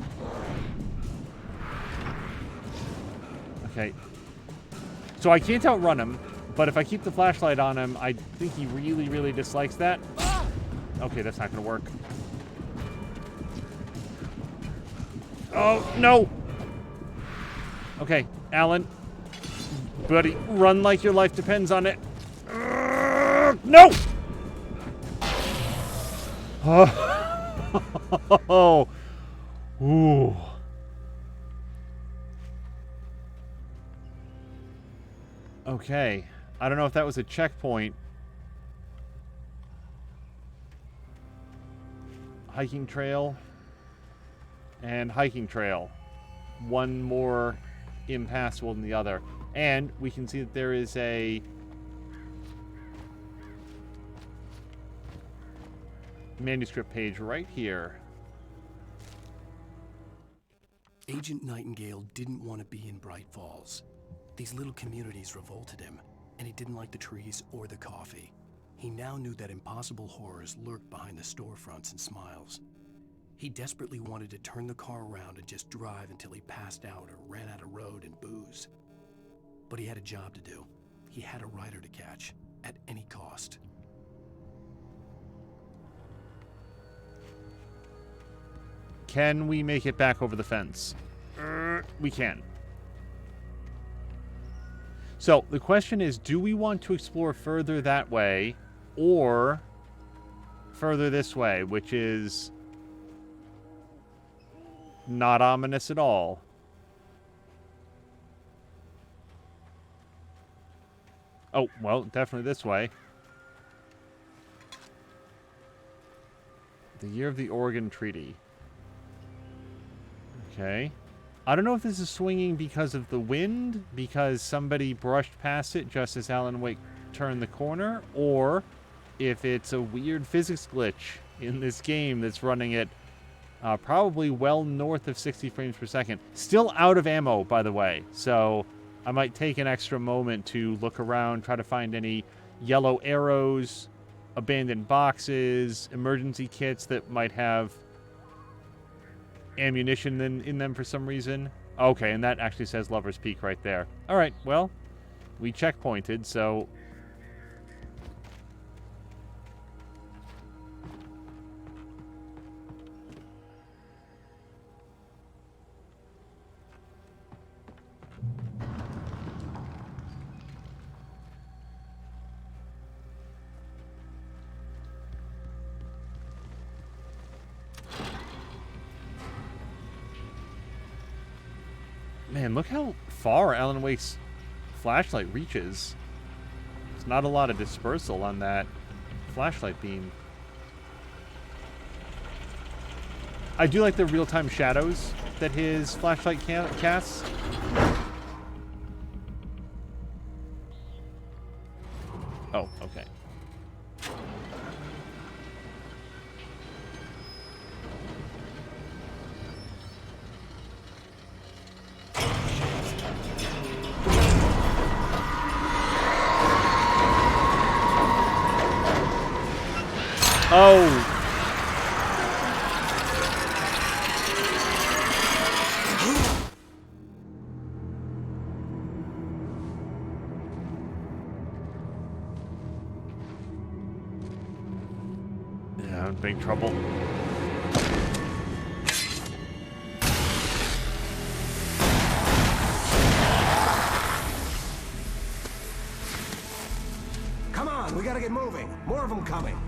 Okay. So I can't outrun him, but if I keep the flashlight on him, I think he really, really dislikes that. Okay, that's not going to work. Oh, no! Okay, Alan. Buddy, run like your life depends on it. No! Oh. Ooh. Okay. I don't know if that was a checkpoint. Hiking trail. And hiking trail. One more impassable than the other. And we can see that there is a manuscript page right here. Agent Nightingale didn't want to be in Bright Falls. These little communities revolted him, and he didn't like the trees or the coffee. He now knew that impossible horrors lurked behind the storefronts and smiles. He desperately wanted to turn the car around and just drive until he passed out or ran out of road and booze. But he had a job to do. He had a rider to catch, at any cost. Can we make it back over the fence? We can. So, the question is, do we want to explore further that way, or further this way, which is not ominous at all? Oh, well, definitely this way. The year of the Oregon Treaty. Okay. I don't know if this is swinging because of the wind, because somebody brushed past it just as Alan Wake turned the corner, or if it's a weird physics glitch in this game that's running at probably well north of 60 frames per second. Still out of ammo, by the way, so I might take an extra moment to look around, try to find any yellow arrows, abandoned boxes, emergency kits that might have ammunition in them for some reason. Okay, and that actually says Lover's Peak right there. All right, well, we checkpointed, so man, look how far Alan Wake's flashlight reaches. There's not a lot of dispersal on that flashlight beam. I do like the real-time shadows that his flashlight casts. Oh, okay. Oh. Yeah, I'm in big trouble. Come on, we gotta get moving. More of them coming.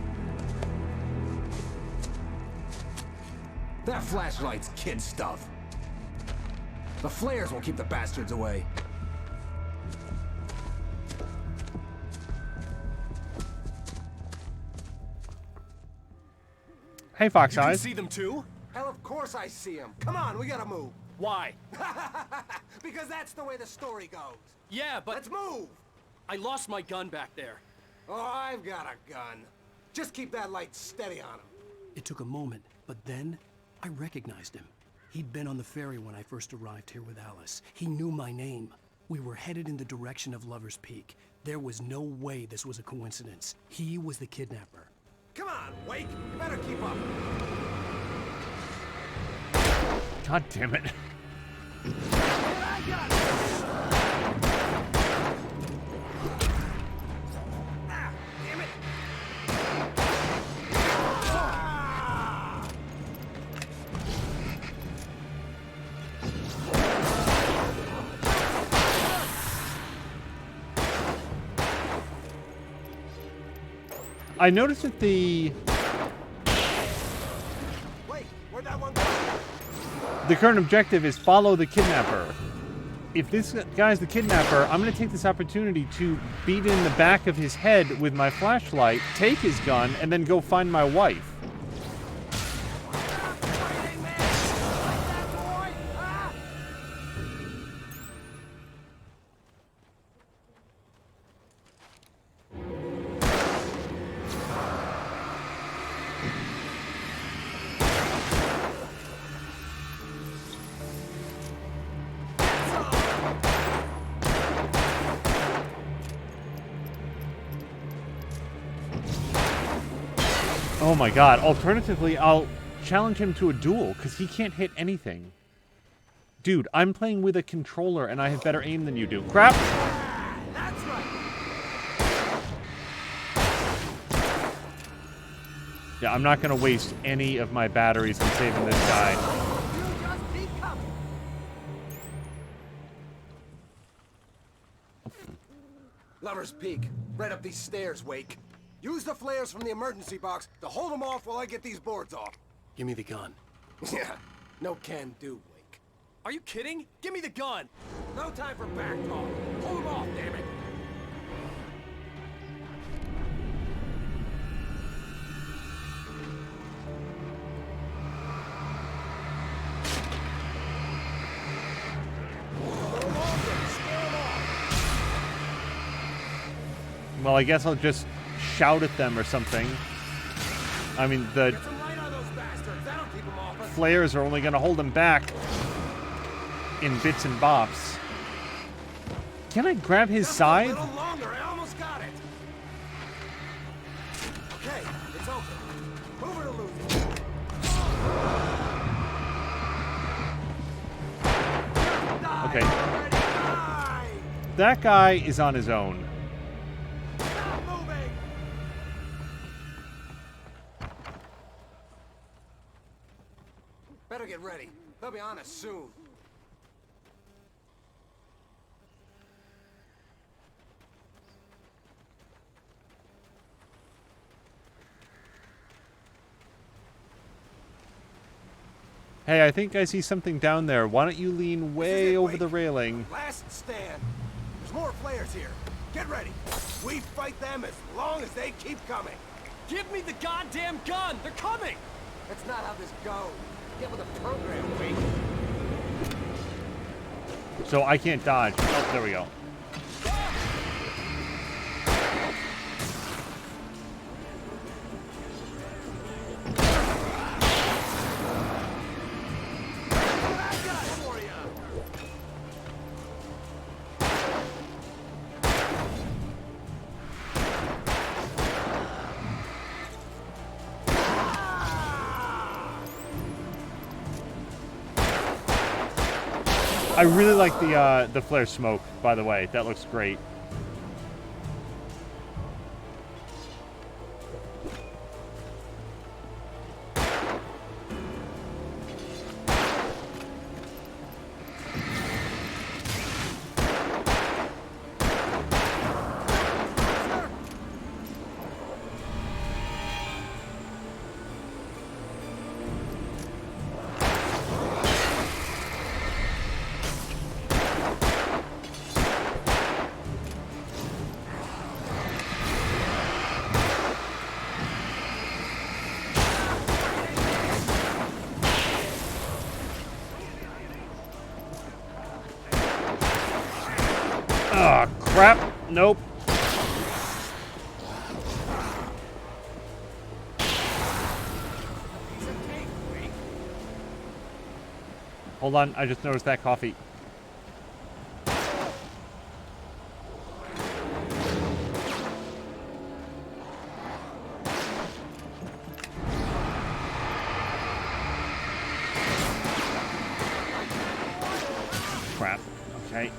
That flashlight's kid stuff. The flares will keep the bastards away. Hey, Fox You can Eyes. see them too? Hell, of course I see them. Come on, we gotta move. Why? Because that's the way the story goes. Yeah, but... Let's move! I lost my gun back there. Oh, I've got a gun. Just keep that light steady on him. It took a moment, but then I recognized him. He'd been on the ferry when I first arrived here with Alice. He knew my name. We were headed in the direction of Lover's Peak. There was no way this was a coincidence. He was the kidnapper. Come on, Wake! You better keep up! God damn it. I got it! Ah, damn it! I noticed that the current objective is follow the kidnapper. If this guy's the kidnapper, I'm going to take this opportunity to beat in the back of his head with my flashlight, take his gun, and then go find my wife. Oh my god. Alternatively, I'll challenge him to a duel, because he can't hit anything. Dude, I'm playing with a controller, and I have better aim than you do. Crap! That's right. Yeah, I'm not going to waste any of my batteries in saving this guy. You just keep coming. Lover's Peak. Right up these stairs, Wake. Use the flares from the emergency box to hold them off while I get these boards off. Give me the gun. Yeah, no can do, Wake. Are you kidding? Give me the gun! No time for back talk. Hold them off, damn it. Well, I guess I'll just shout at them or something. I mean, the flares are only going to hold them back in bits and bops. Can I grab his side? A little longer. I almost got it. Okay, it's open. Move it or lose it. Okay. That guy is on his own. Better get ready. They'll be on us soon. Hey, I think I see something down there. Why don't you lean way over the railing? Last stand. There's more flares here. Get ready. We fight them as long as they keep coming. Give me the goddamn gun! They're coming! That's not how this goes. Get with the program, Wake. So I can't dodge. Oh, there we go. I really like the flare smoke, by the way. That looks great. Ah, crap. Nope. Hold on, I just noticed that coffee. Crap. Okay.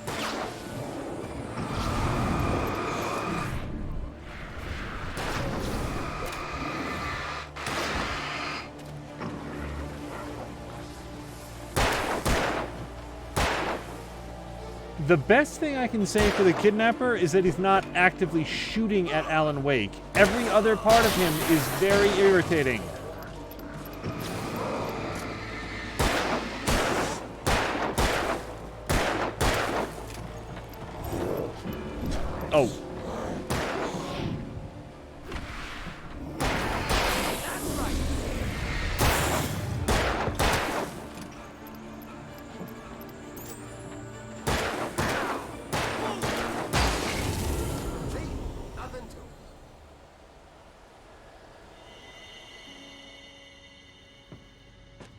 The best thing I can say for the kidnapper is that he's not actively shooting at Alan Wake. Every other part of him is very irritating. Oh.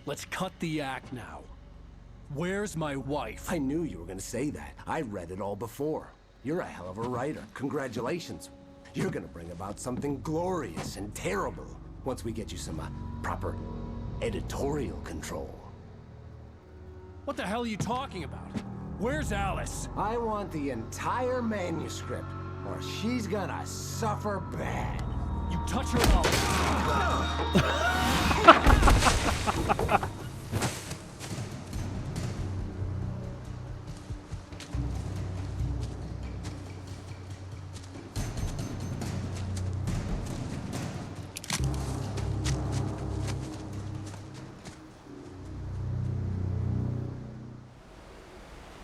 Let's cut the act now. Where's my wife? I knew you were gonna say that. I read it all before. You're a hell of a writer. Congratulations. You're gonna bring about something glorious and terrible once we get you some proper editorial control. What the hell are you talking about? Where's Alice? I want the entire manuscript, or she's gonna suffer bad. You touch her mouth.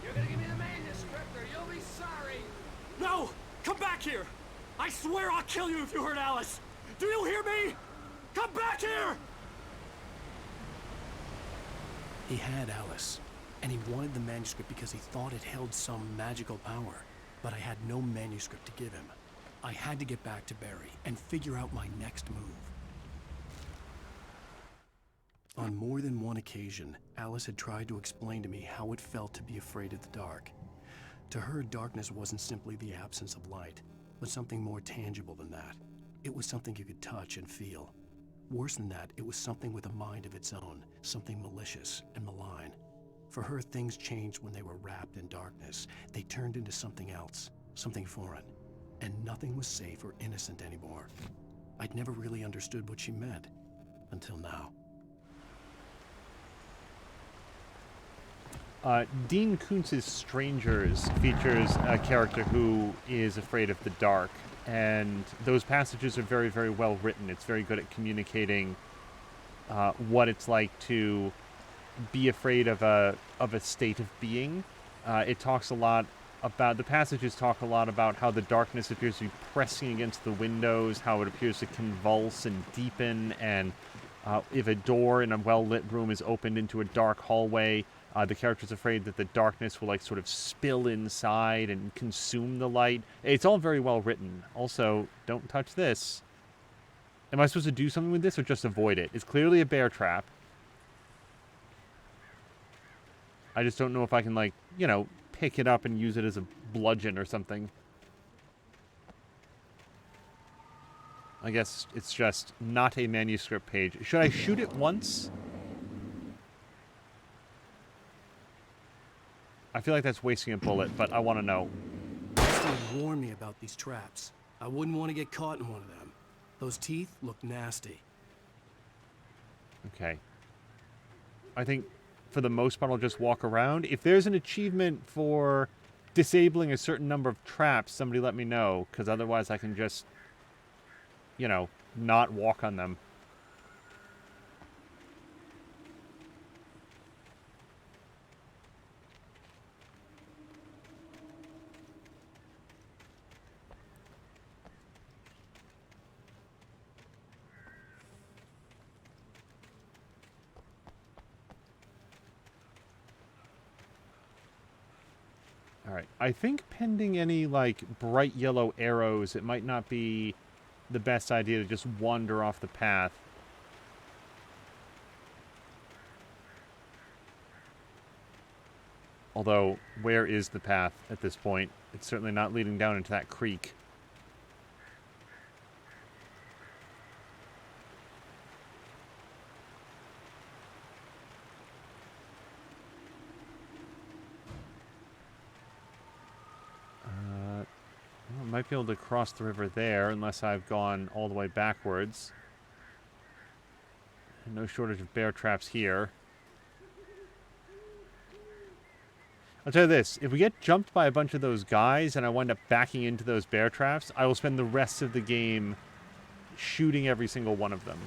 You're gonna give me the manuscript or you'll be sorry. No! Come back here! I swear I'll kill you if you hurt Alice! Do you hear me? Come back here! He had Alice, and he wanted the manuscript because he thought it held some magical power. But I had no manuscript to give him. I had to get back to Barry and figure out my next move. On more than one occasion, Alice had tried to explain to me how it felt to be afraid of the dark. To her, darkness wasn't simply the absence of light, but something more tangible than that. It was something you could touch and feel. Worse than that, it was something with a mind of its own, something malicious and malign. For her, things changed when they were wrapped in darkness. They turned into something else, something foreign, and nothing was safe or innocent anymore. I'd never really understood what she meant, until now. Dean Koontz's Strangers features a character who is afraid of the dark, and those passages are very, very well written. It's very good at communicating what it's like to be afraid of a state of being. It talks a lot about, the passages talk a lot about how the darkness appears to be pressing against the windows, how it appears to convulse and deepen, and if a door in a well-lit room is opened into a dark hallway, the character's afraid that the darkness will, like, sort of spill inside and consume the light. It's all very well written. Also, don't touch this. Am I supposed to do something with this or just avoid it? It's clearly a bear trap. I just don't know if I can, like, you know, pick it up and use it as a bludgeon or something. I guess it's just not a manuscript page. Should I shoot it once? I feel like that's wasting a bullet, but I want to know. Rusty warned me about these traps. I wouldn't want to get caught in one of them. Those teeth look nasty. Okay. I think for the most part I'll just walk around. If there's an achievement for disabling a certain number of traps, somebody let me know, because otherwise I can just, you know, not walk on them. Alright, I think pending any, like, bright yellow arrows, it might not be the best idea to just wander off the path. Although, where is the path at this point? It's certainly not leading down into that creek. I might be able to cross the river there, unless I've gone all the way backwards. No shortage of bear traps here. I'll tell you this, if we get jumped by a bunch of those guys and I wind up backing into those bear traps, I will spend the rest of the game shooting every single one of them.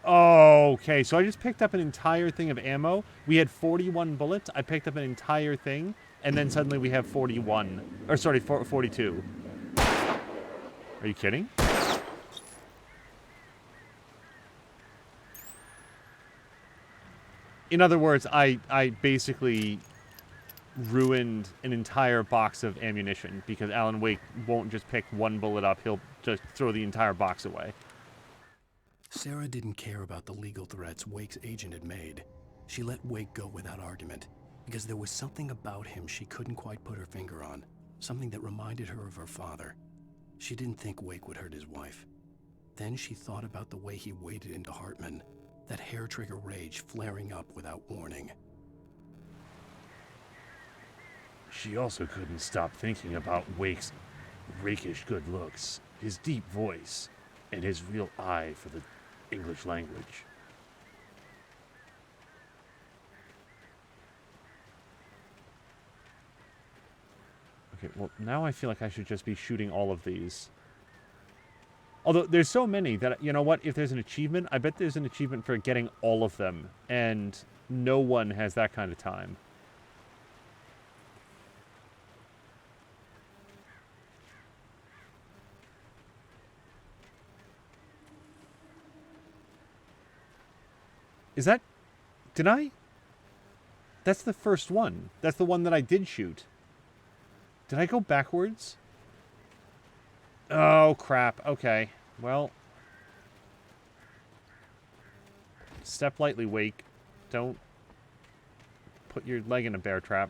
Oh, okay. So I just picked up an entire thing of ammo. We had 41 bullets. I picked up an entire thing, and then suddenly we have 41. Or, sorry, 42. Are you kidding? In other words, I basically ruined an entire box of ammunition because Alan Wake won't just pick one bullet up. He'll just throw the entire box away. Sarah didn't care about the legal threats Wake's agent had made. She let Wake go without argument, because there was something about him she couldn't quite put her finger on, something that reminded her of her father. She didn't think Wake would hurt his wife. Then she thought about the way he waded into Hartman, that hair-trigger rage flaring up without warning. She also couldn't stop thinking about Wake's rakish good looks, his deep voice, and his real eye for the English language. Okay, well, now I feel like I should just be shooting all of these. Although, there's so many that, you know what, if there's an achievement, I bet there's an achievement for getting all of them, and no one has that kind of time. Is that... Did I? That's the first one. That's the one that I did shoot. Did I go backwards? Oh, crap. Okay. Well. Step lightly, Wake. Don't put your leg in a bear trap.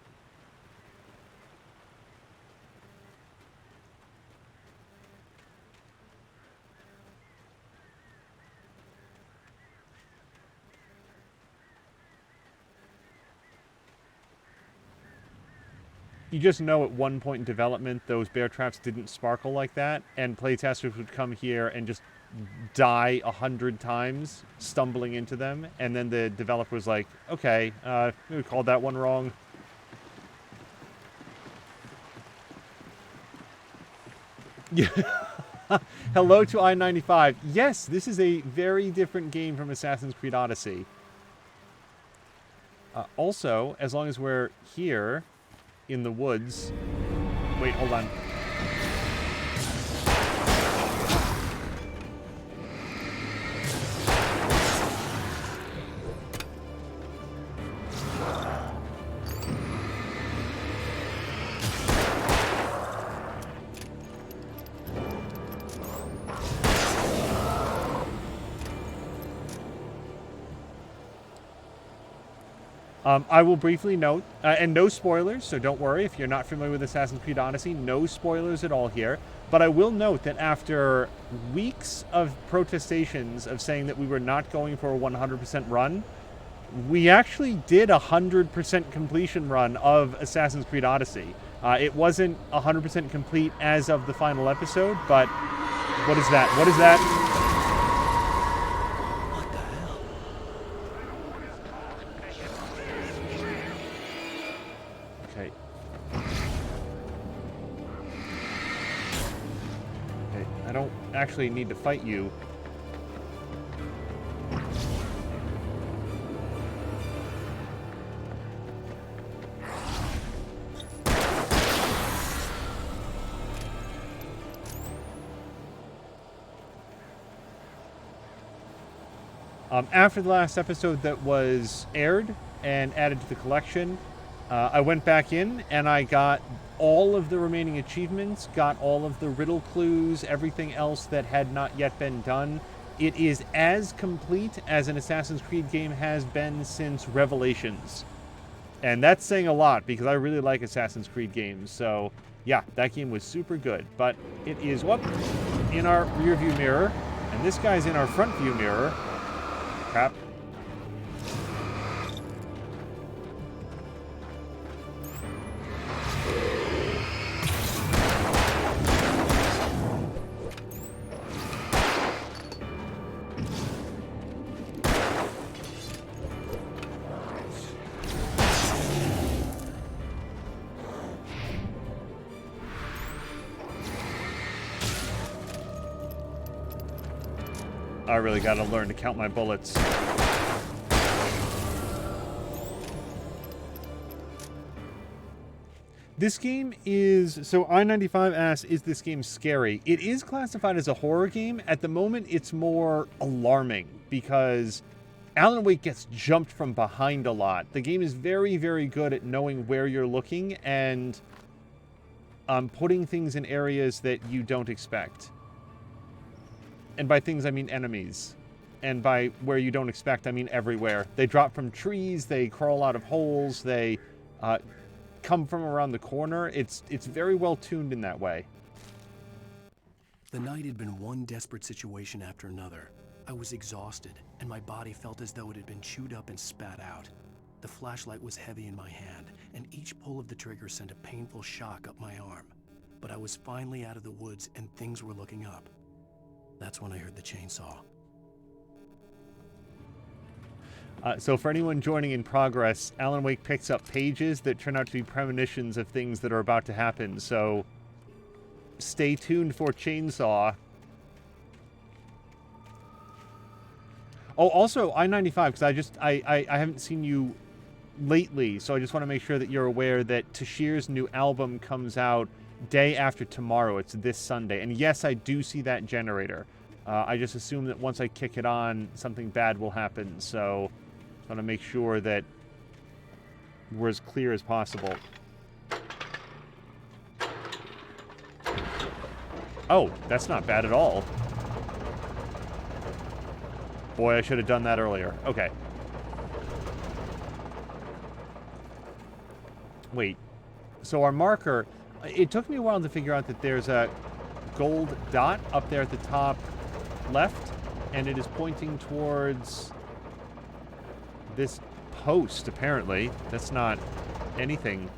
You just know at one point in development, those bear traps didn't sparkle like that, and playtesters would come here and just die 100 times, stumbling into them, and then the developer was like, okay, we called that one wrong. Yeah. Hello to I-95. Yes, this is a very different game from Assassin's Creed Odyssey. Also, as long as we're here in the woods... Wait, hold on. I will briefly note, and no spoilers, so don't worry if you're not familiar with Assassin's Creed Odyssey, no spoilers at all here, but I will note that after weeks of protestations of saying that we were not going for a 100% run, we actually did a 100% completion run of Assassin's Creed Odyssey. It wasn't 100% complete as of the final episode, but what is that? What is that? Actually need to fight you. After the last episode that was aired and added to the collection, I went back in and I got all of the remaining achievements, got all of the riddle clues, everything else that had not yet been done. It is as complete as an Assassin's Creed game has been since Revelations. And that's saying a lot because I really like Assassin's Creed games. So, yeah, that game was super good. But it is, whoop, in our rear view mirror. And this guy's in our front view mirror. Crap. I really got to learn to count my bullets. This game is... So I-95 asks, is this game scary? It is classified as a horror game. At the moment, it's more alarming because Alan Wake gets jumped from behind a lot. The game is very, very good at knowing where you're looking and putting things in areas that you don't expect. And by things, I mean enemies. And by where you don't expect, I mean everywhere. They drop from trees, they crawl out of holes, they come from around the corner. It's very well tuned in that way. The night had been one desperate situation after another. I was exhausted, and my body felt as though it had been chewed up and spat out. The flashlight was heavy in my hand, and each pull of the trigger sent a painful shock up my arm. But I was finally out of the woods, and things were looking up. That's when I heard the chainsaw. So for anyone joining in progress, Alan Wake picks up pages that turn out to be premonitions of things that are about to happen. So stay tuned for chainsaw. Oh, also I-95, because I haven't seen you lately, so I just want to make sure that you're aware that Tashir's new album comes out day after tomorrow. It's this Sunday. And yes, I do see that generator. I just assume that once I kick it on, something bad will happen. So I want to make sure that we're as clear as possible. Oh, that's not bad at all. Boy, I should have done that earlier. Okay. Wait. So our marker... It took me a while to figure out that there's a gold dot up there at the top left, and it is pointing towards this post, apparently. That's not anything.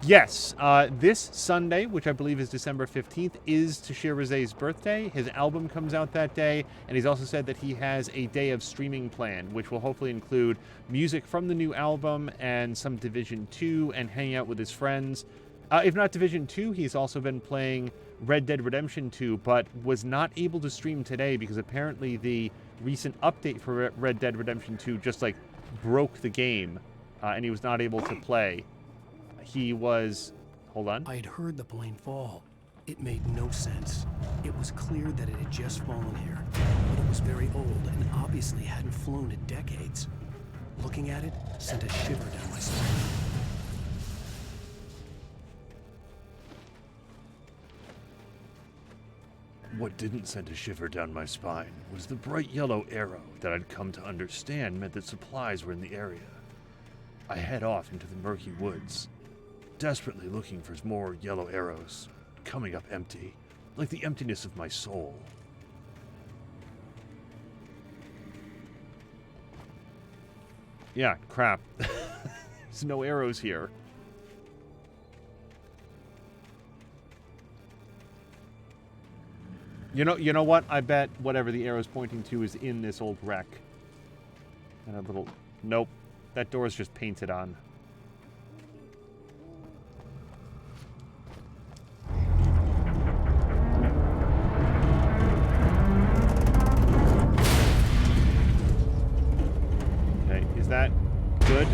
Yes, this Sunday, which I believe is December 15th, is Tashir Raze's birthday. His album comes out that day, and he's also said that he has a day of streaming planned, which will hopefully include music from the new album and some Division 2 and hanging out with his friends. If not Division 2, he's also been playing Red Dead Redemption 2, but was not able to stream today because apparently the recent update for Red Dead Redemption 2 just, like, broke the game, and he was not able to play. He was... Hold on. I had heard the plane fall. It made no sense. It was clear that it had just fallen here, but it was very old and obviously hadn't flown in decades. Looking at it sent a shiver down my spine. What didn't send a shiver down my spine was the bright yellow arrow that I'd come to understand meant that supplies were in the area. I head off into the murky woods, desperately looking for more yellow arrows, coming up empty, like the emptiness of my soul. Yeah, crap. There's no arrows here. You know what? I bet whatever the arrow's pointing to is in this old wreck. And a little... Nope. That door's just painted on. Okay, is that good?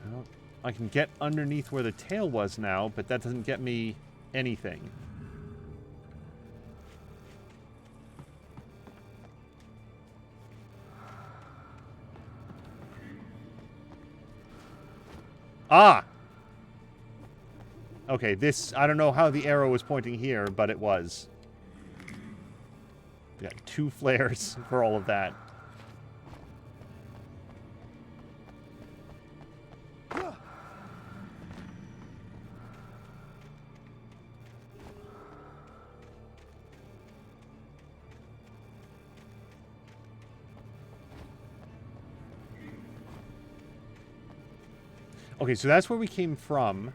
Well, I can get underneath where the tail was now, but that doesn't get me anything. Ah! Okay, this... I don't know how the arrow was pointing here, but it was. We got 2 flares for all of that. Okay, so that's where we came from.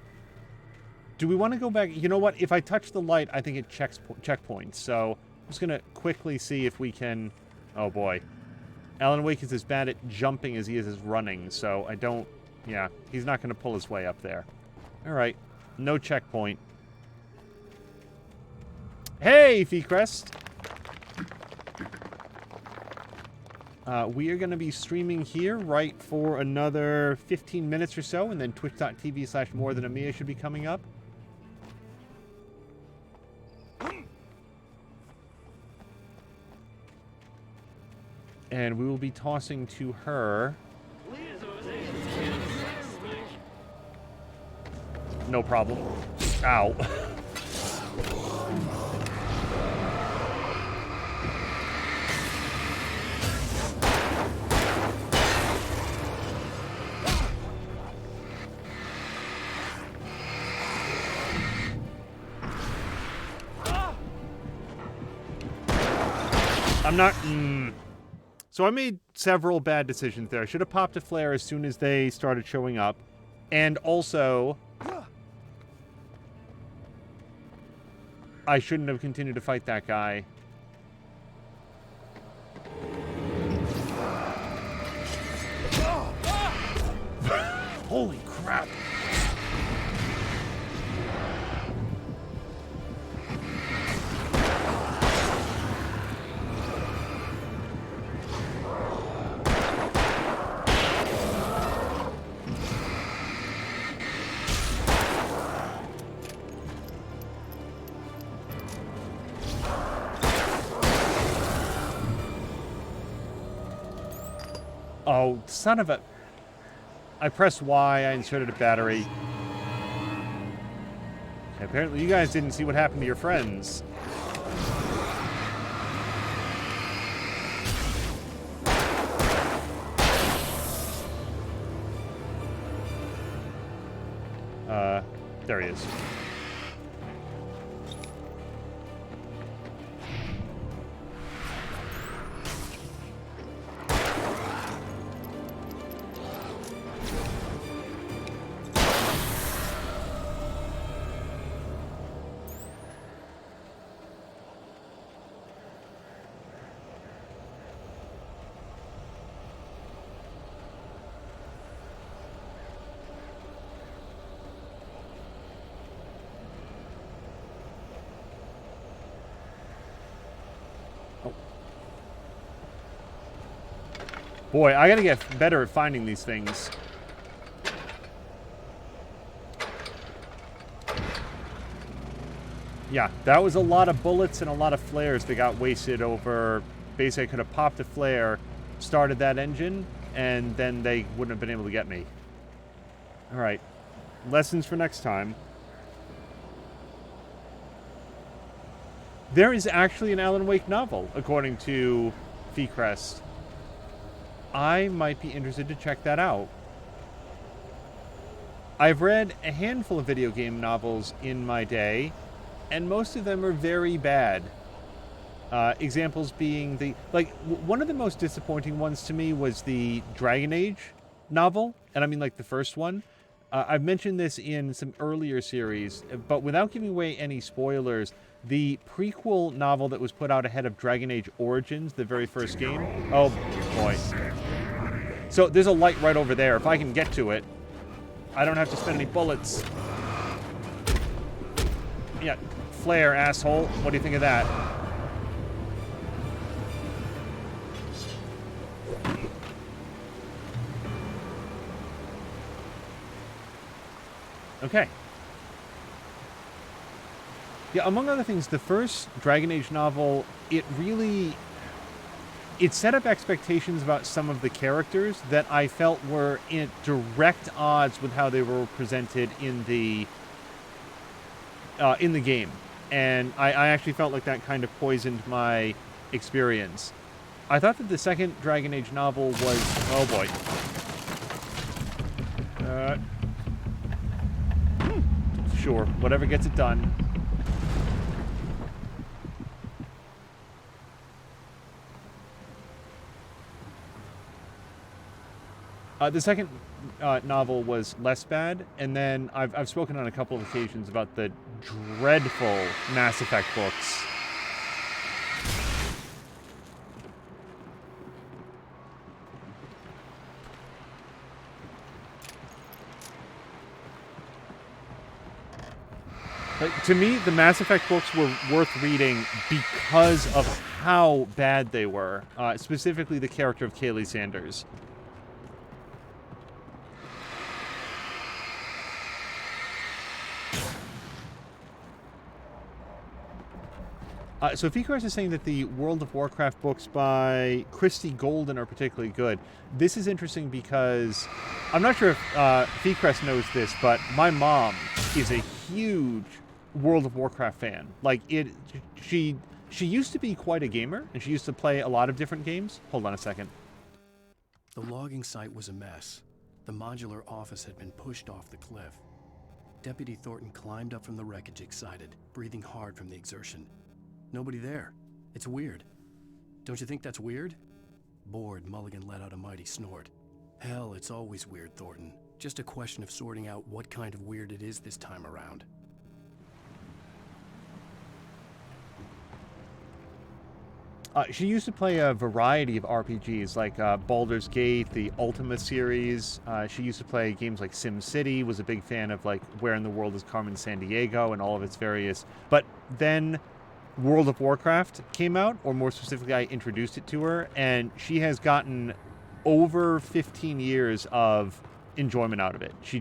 Do we want to go back? You know what? If I touch the light, I think it checks checkpoints. So I'm just going to quickly see if we can... Oh, boy. Alan Wake is as bad at jumping as he is at running, so I don't... Yeah, he's not going to pull his way up there. All right. No checkpoint. Hey, Feecrest! We are going to be streaming here right for another 15 minutes or so, and then twitch.tv/morethanamia should be coming up. And we will be tossing to her. No problem. Ow. I'm not... So I made several bad decisions there. I should have popped a flare as soon as they started showing up. And also... I shouldn't have continued to fight that guy. Holy crap! Oh, son of a... I pressed Y, I inserted a battery. Okay, apparently you guys didn't see what happened to your friends. There he is. Boy, I gotta get better at finding these things. Yeah, that was a lot of bullets and a lot of flares that got wasted over... Basically, I could have popped a flare, started that engine, and then they wouldn't have been able to get me. Alright. Lessons for next time. There is actually an Alan Wake novel, according to Feecrest. I might be interested to check that out. I've read a handful of video game novels in my day, and most of them are very bad. Examples being the... Like, one of the most disappointing ones to me was the Dragon Age novel, and I mean, like, the first one. I've mentioned this in some earlier series, but without giving away any spoilers, the prequel novel that was put out ahead of Dragon Age Origins, the very first game... Oh, boy. So, there's a light right over there. If I can get to it, I don't have to spend any bullets. Yeah, flare, asshole. What do you think of that? Okay. Yeah, among other things, the first Dragon Age novel, it set up expectations about some of the characters that I felt were in direct odds with how they were presented in the game. And I actually felt like that kind of poisoned my experience. I thought that the second Dragon Age novel was... Oh, boy. Sure, whatever gets it done. The second novel was less bad, and then I've spoken on a couple of occasions about the dreadful Mass Effect books. To me, the Mass Effect books were worth reading because of how bad they were, specifically the character of Kaylee Sanders. So Fecrest is saying that the World of Warcraft books by Christy Golden are particularly good. This is interesting because I'm not sure if Fecrest knows this, but my mom is a huge World of Warcraft fan. Like, she used to be quite a gamer, and she used to play a lot of different games. Hold on a second. The logging site was a mess. The modular office had been pushed off the cliff. Deputy Thornton climbed up from the wreckage excited, breathing hard from the exertion. Nobody there. It's weird. Don't you think that's weird? Bored, Mulligan let out a mighty snort. Hell, it's always weird, Thornton. Just a question of sorting out what kind of weird it is this time around. She used to play a variety of RPGs, like Baldur's Gate, the Ultima series. She used to play games like SimCity, was a big fan of, like, Where in the World is Carmen Sandiego and all of its various... But then World of Warcraft came out, or more specifically, I introduced it to her, and she has gotten over 15 years of enjoyment out of it. She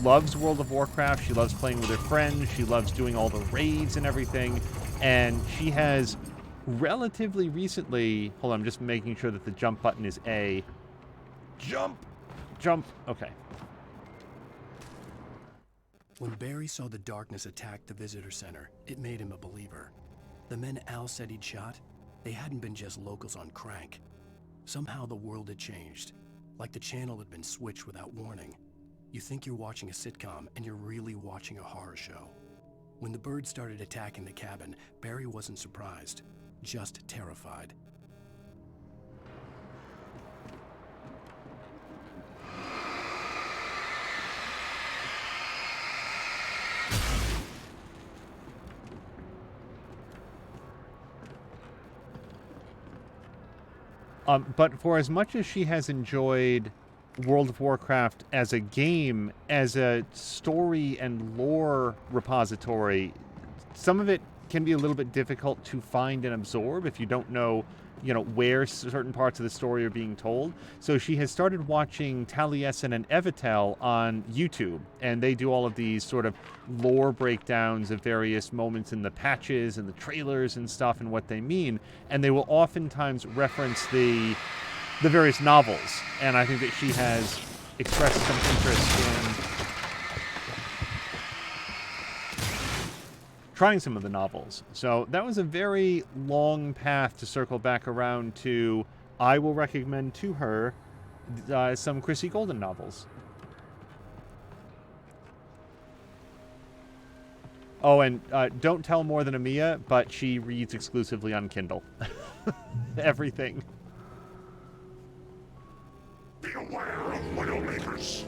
loves World of Warcraft, she loves playing with her friends, she loves doing all the raids and everything, and she has relatively recently... Hold on, I'm just making sure that the jump button is A. Jump! Jump, okay. When Barry saw the darkness attack the visitor center, it made him a believer. The men Al said he'd shot, they hadn't been just locals on crank. Somehow the world had changed, like the channel had been switched without warning. You think you're watching a sitcom, and you're really watching a horror show. When the birds started attacking the cabin, Barry wasn't surprised, just terrified. But for as much as she has enjoyed World of Warcraft as a game, as a story and lore repository, some of it can be a little bit difficult to find and absorb if you don't know, where certain parts of the story are being told. So she has started watching Taliesin and Evitel on YouTube, and they do all of these sort of lore breakdowns of various moments in the patches and the trailers and stuff and what they mean, and they will oftentimes reference the various novels, and I think that she has expressed some interest in trying some of the novels. So that was a very long path to circle back around to, I will recommend to her some Chrissy Golden novels. Oh, and don't tell more than Amiya, but she reads exclusively on Kindle. Everything. Beware of Widowmakers.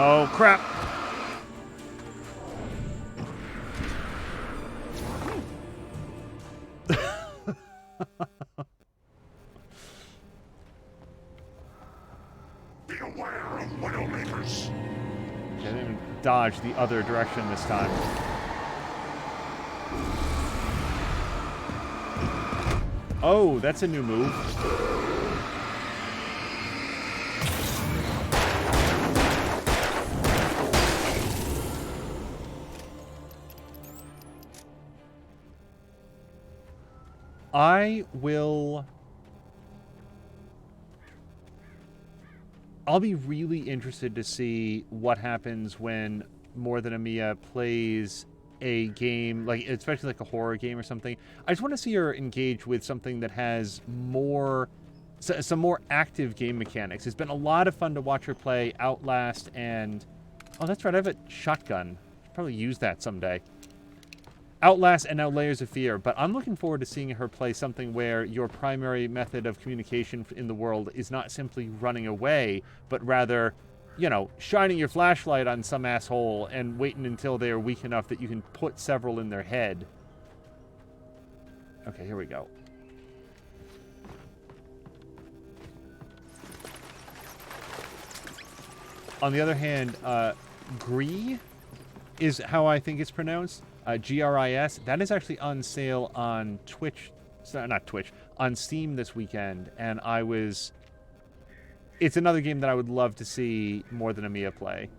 Oh, crap. Beware of Widowmakers. I didn't even dodge the other direction this time. Oh, that's a new move. I'll be really interested to see what happens when More Than a Mia plays a game, like especially like a horror game or something. I just want to see her engage with something that has some more active game mechanics. It's been a lot of fun to watch her play Outlast and... Oh, that's right, I have a shotgun. Should probably use that someday. Outlast and now Layers of Fear, but I'm looking forward to seeing her play something where your primary method of communication in the world is not simply running away, but rather, you know, shining your flashlight on some asshole and waiting until they are weak enough that you can put several in their head. Okay, here we go. On the other hand, Gree is how I think it's pronounced. GRIS. That is actually on sale on Twitch. Not Twitch. On Steam this weekend. And it's another game that I would love to see More Than a Mia play.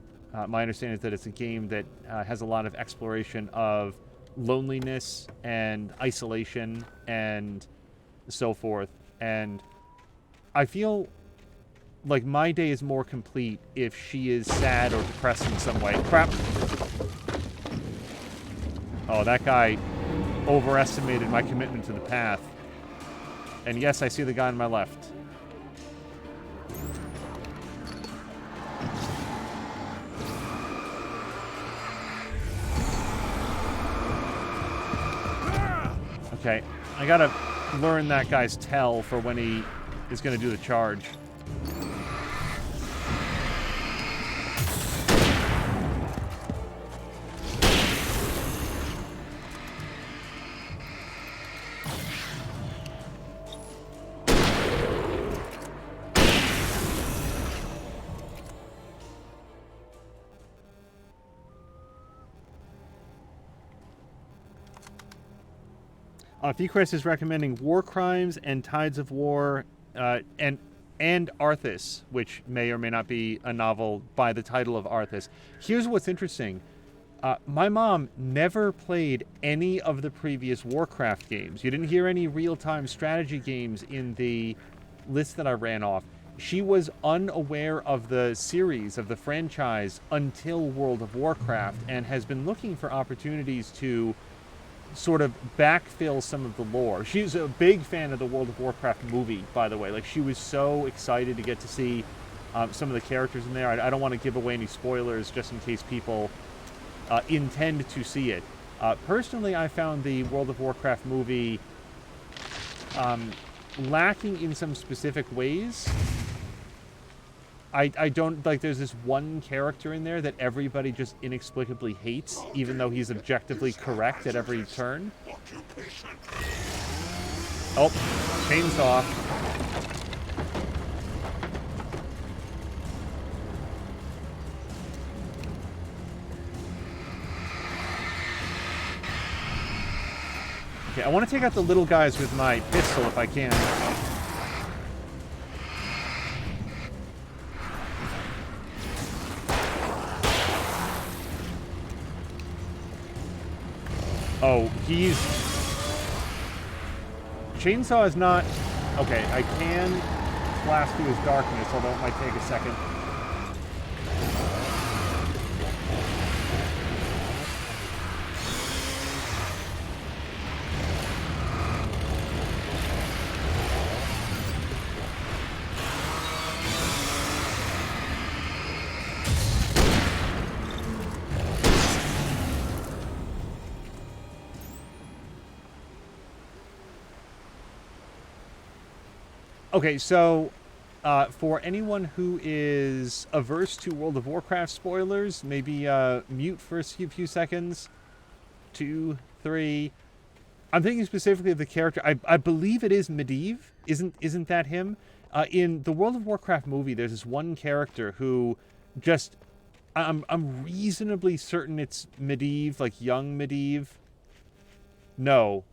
My understanding is that it's a game that has a lot of exploration of loneliness and isolation and so forth. And I feel like my day is more complete if she is sad or depressed in some way. Crap. Oh, that guy overestimated my commitment to the path. And yes, I see the guy on my left. Okay, I gotta learn that guy's tell for when he is gonna do the charge. Fequest is recommending War Crimes and Tides of War and Arthas, which may or may not be a novel by the title of Arthas. Here's what's interesting. My mom never played any of the previous Warcraft games. You didn't hear any real-time strategy games in the list that I ran off. She was unaware of the series, of the franchise, until World of Warcraft, and has been looking for opportunities to sort of backfill some of the lore. She's a big fan of the World of Warcraft movie, by the way. Like, she was so excited to get to see some of the characters in there. I don't want to give away any spoilers just in case people intend to see it. Personally, I found the World of Warcraft movie lacking in some specific ways. I don't, like, there's this one character in there that everybody just inexplicably hates, even though he's objectively correct at every turn. Oh, chainsaw. Okay, I want to take out the little guys with my pistol if I can. Oh, he's... Chainsaw is not... Okay, I can blast through his darkness, although it might take a second. Okay, so for anyone who is averse to World of Warcraft spoilers, maybe mute for a few seconds. 2, 3. I'm thinking specifically of the character. I believe it is Medivh. Isn't that him? In the World of Warcraft movie, there's this one character who just... I'm reasonably certain it's Medivh, like young Medivh. No,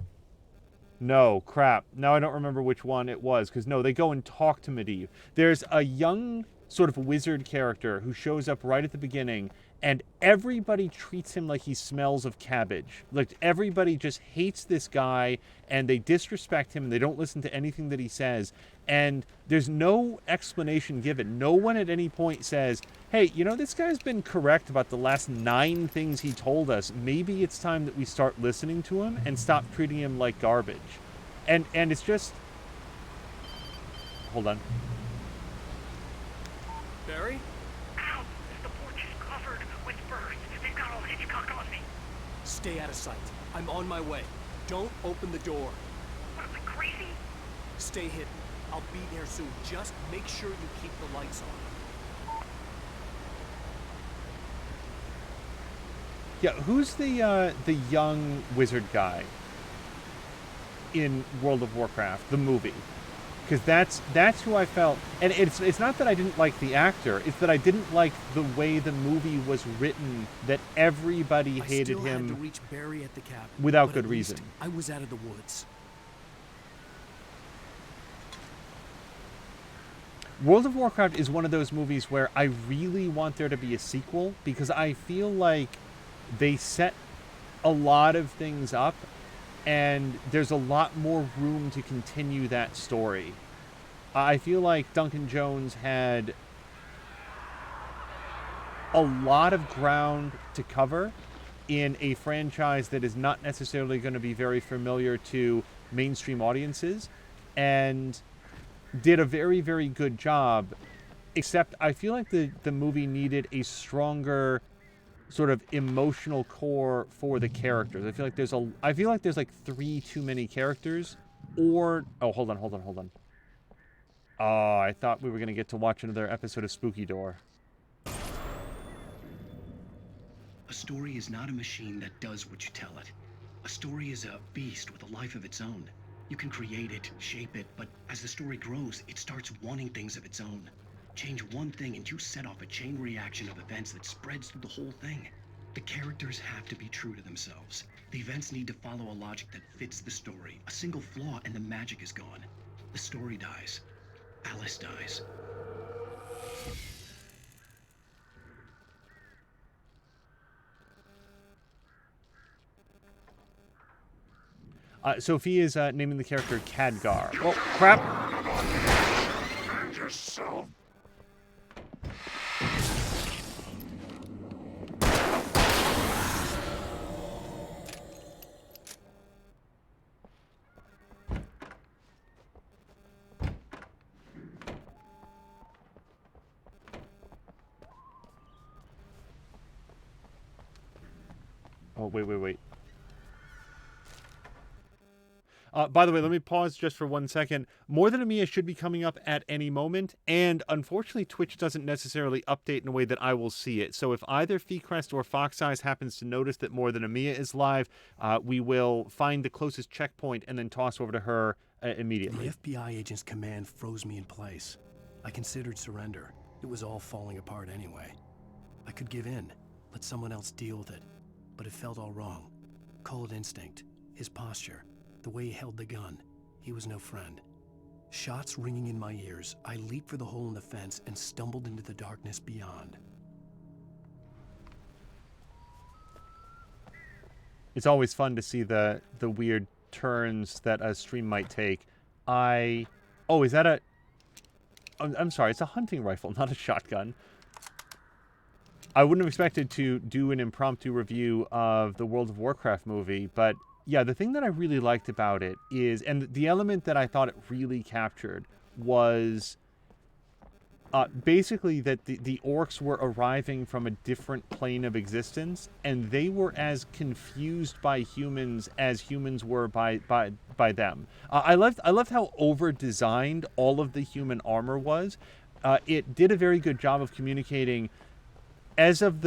crap. Now I don't remember which one it was, because no, they go and talk to Medivh. There's a young sort of wizard character who shows up right at the beginning and everybody treats him like he smells of cabbage. Like, everybody just hates this guy, and they disrespect him, and they don't listen to anything that he says. And there's no explanation given. No one at any point says, hey, you know, this guy's been correct about the last 9 things he told us. Maybe it's time that we start listening to him and stop treating him like garbage. And it's just... Hold on. Barry? Ow! The porch is covered with birds. They've got all Hitchcock on me. Stay out of sight. I'm on my way. Don't open the door. What, am I crazy? Stay hidden. I'll be there soon. Just make sure you keep the lights on. Yeah, who's the young wizard guy in World of Warcraft, the movie? Because that's who I felt, and it's not that I didn't like the actor, it's that I didn't like the way the movie was written, that everybody hated him. I still had to reach Barry at the cabin, without but good at least reason. I was out of the woods. World of Warcraft is one of those movies where I really want there to be a sequel, because I feel like they set a lot of things up, and there's a lot more room to continue that story. I feel like Duncan Jones had a lot of ground to cover in a franchise that is not necessarily going to be very familiar to mainstream audiences, and did a very, very good job, except I feel like the movie needed a stronger sort of emotional core for the characters. I feel like there's like 3 too many characters, or hold on. Oh, I thought we were gonna get to watch another episode of Spooky Door. A story is not a machine that does what you tell it. A story is a beast with a life of its own. You can create it, shape it, but as the story grows, it starts wanting things of its own. Change one thing and you set off a chain reaction of events that spreads through the whole thing. The characters have to be true to themselves. The events need to follow a logic that fits the story. A single flaw and the magic is gone. The story dies. Alice dies. Sophie is naming the character Khadgar. Oh, crap! Yourself. Oh, wait. By the way, let me pause just for 1 second. More Than a Mia should be coming up at any moment, and unfortunately Twitch doesn't necessarily update in a way that I will see it. So if either Feecrest or Fox Eyes happens to notice that More Than a Mia is live, we will find the closest checkpoint and then toss over to her immediately. The FBI agent's command froze me in place. I considered surrender. It was all falling apart anyway. I could give in, let someone else deal with it. But it felt all wrong. Call it instinct, his posture, the way he held the gun. He was no friend. Shots ringing in my ears, I leaped for the hole in the fence and stumbled into the darkness beyond. It's always fun to see the weird turns that a stream might take. Oh, is that a... I'm sorry, it's a hunting rifle, not a shotgun. I wouldn't have expected to do an impromptu review of the World of Warcraft movie, but yeah, the thing that I really liked about it is, and the element that I thought it really captured was basically that the orcs were arriving from a different plane of existence, and they were as confused by humans as humans were by them. I loved how over-designed all of the human armor was. It did a very good job of communicating. As of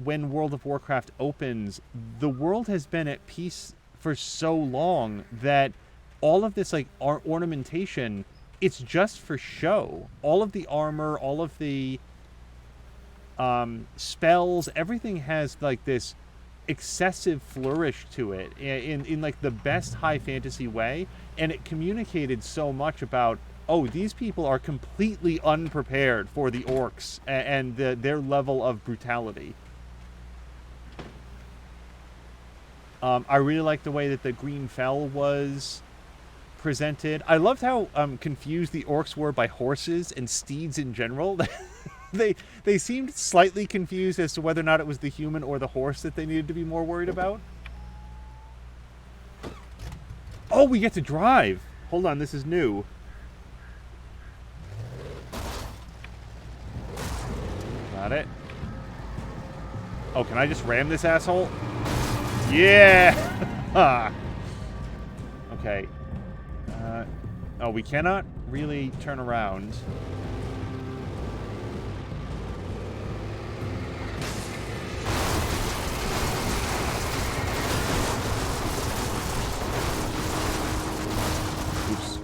when World of Warcraft opens, the world has been at peace for so long that all of this ornamentation, it's just for show. All of the armor, all of the spells, everything has this excessive flourish to it in the best high fantasy way, and it communicated so much about, oh, these people are completely unprepared for the orcs and their level of brutality. I really like the way that the green fell was presented. I loved how confused the orcs were by horses and steeds in general. They seemed slightly confused as to whether or not it was the human or the horse that they needed to be more worried about. Oh, we get to drive. Hold on, this is new. Got it. Oh, can I just ram this asshole? Yeah! Okay. Oh, we cannot really turn around. Oops.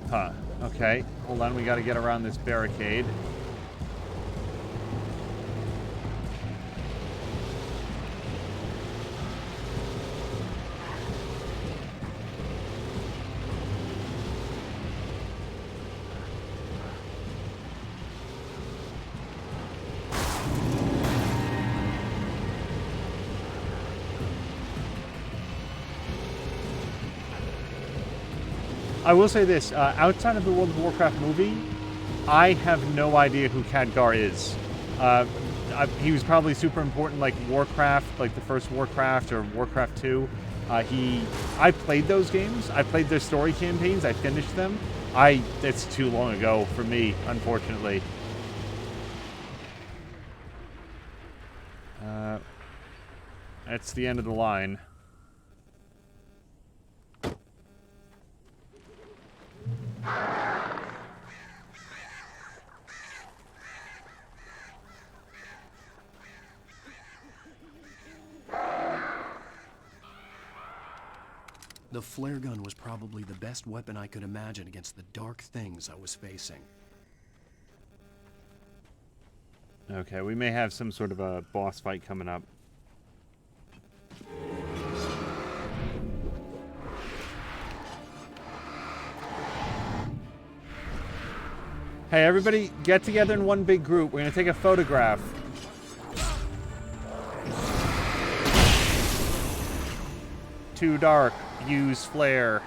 Huh. Okay. Hold on. We got to get around this barricade. I will say this, outside of the World of Warcraft movie, I have no idea who Khadgar is. He was probably super important, like Warcraft, like the first Warcraft or Warcraft 2. I played those games. I played their story campaigns. I finished them. It's too long ago for me, unfortunately. That's the end of the line. The flare gun was probably the best weapon I could imagine against the dark things I was facing. Okay, we may have some sort of a boss fight coming up. Hey, everybody, get together in one big group. We're going to take a photograph. Too dark. Use flare.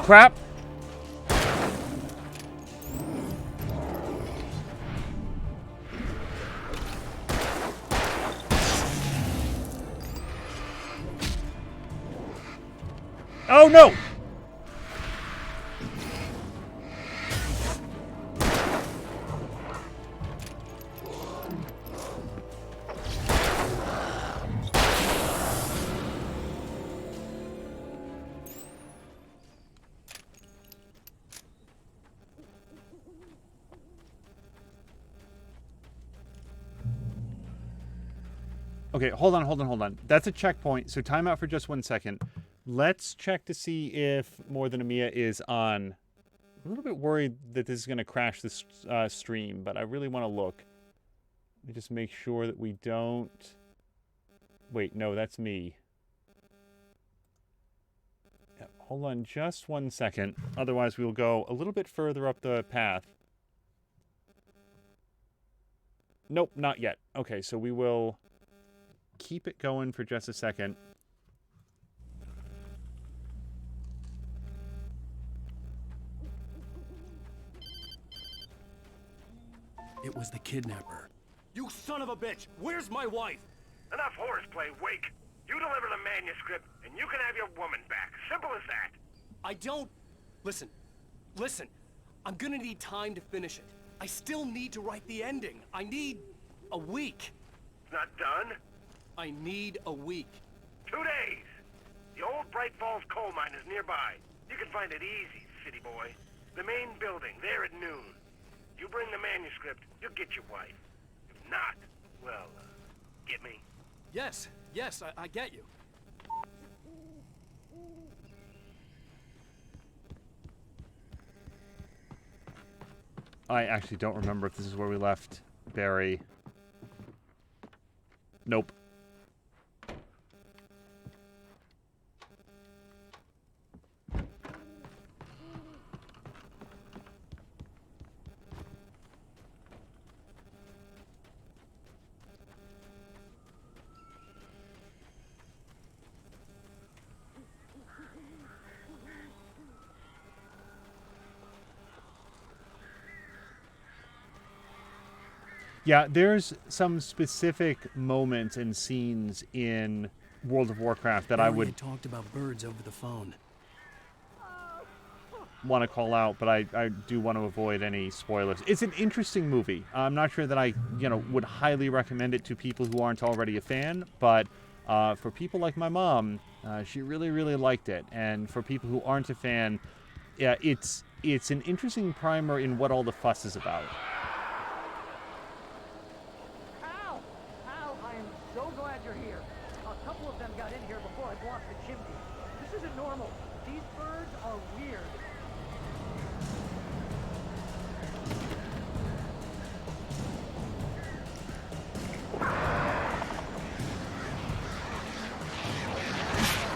Crap. Oh no! Okay, hold on. That's a checkpoint, so time out for just 1 second. Let's check to see if More Than a Mia is on. I'm a little bit worried that this is going to crash this stream, but I really want to look. Let me just make sure that we don't... Wait, no, that's me. Yeah, hold on just 1 second. Otherwise, we'll go a little bit further up the path. Nope, not yet. Okay, so we will keep it going for just a second. It was the kidnapper. You son of a bitch! Where's my wife? Enough horseplay, Wake. You deliver the manuscript, and you can have your woman back. Simple as that. I don't... Listen. I'm gonna need time to finish it. I still need to write the ending. I need a week. It's not done? I need a week. 2 days. The old Bright Falls coal mine is nearby. You can find it easy, city boy. The main building, there at noon. You bring the manuscript, you'll get your wife. If not, well, get me? Yes, I get you. I actually don't remember if this is where we left Barry. Nope. Yeah, there's some specific moments and scenes in World of Warcraft that I Barry would had talked about birds over the phone. want to call out, but I do want to avoid any spoilers. It's an interesting movie. I'm not sure that I, would highly recommend it to people who aren't already a fan, but for people like my mom, she really, really liked it. And for people who aren't a fan, yeah, it's an interesting primer in what all the fuss is about. Al, I am so glad you're here. A couple of them got in here before I blocked the chimney. This isn't normal. These birds are weird.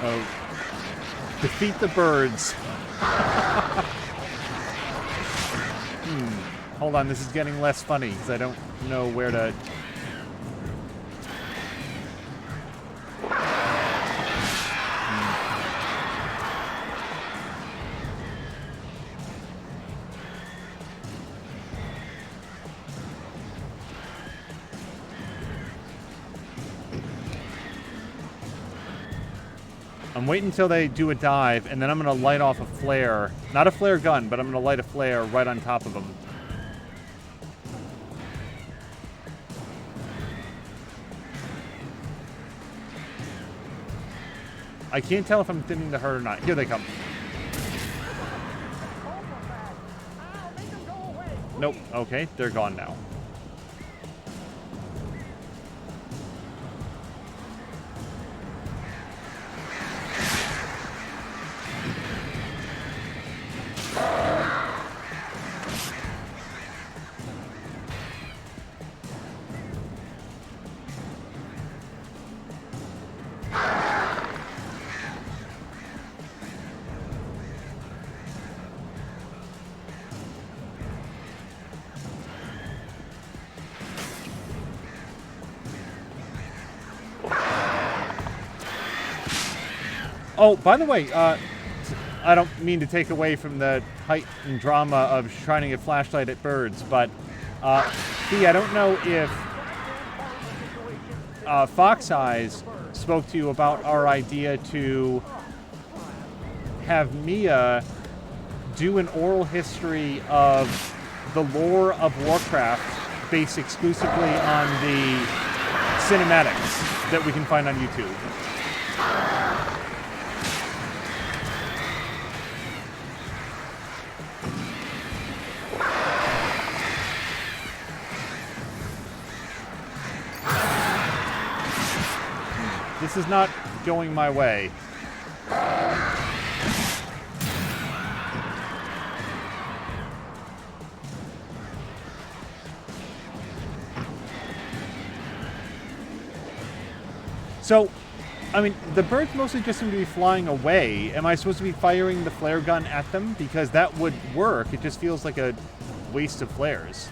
Oh, defeat the birds. Hold on, this is getting less funny because I don't know where to. I'm waiting until they do a dive, and then I'm going to light off a flare. Not a flare gun, but I'm going to light a flare right on top of them. I can't tell if I'm thinning the herd or not. Here they come. Nope. Okay, they're gone now. Oh, by the way, I don't mean to take away from the height and drama of shining a flashlight at birds, but Fee, I don't know if Fox Eyes spoke to you about our idea to have Mia do an oral history of the lore of Warcraft based exclusively on the cinematics that we can find on YouTube. This is not going my way. So, I mean, the birds mostly just seem to be flying away. Am I supposed to be firing the flare gun at them? Because that would work. It just feels like a waste of flares.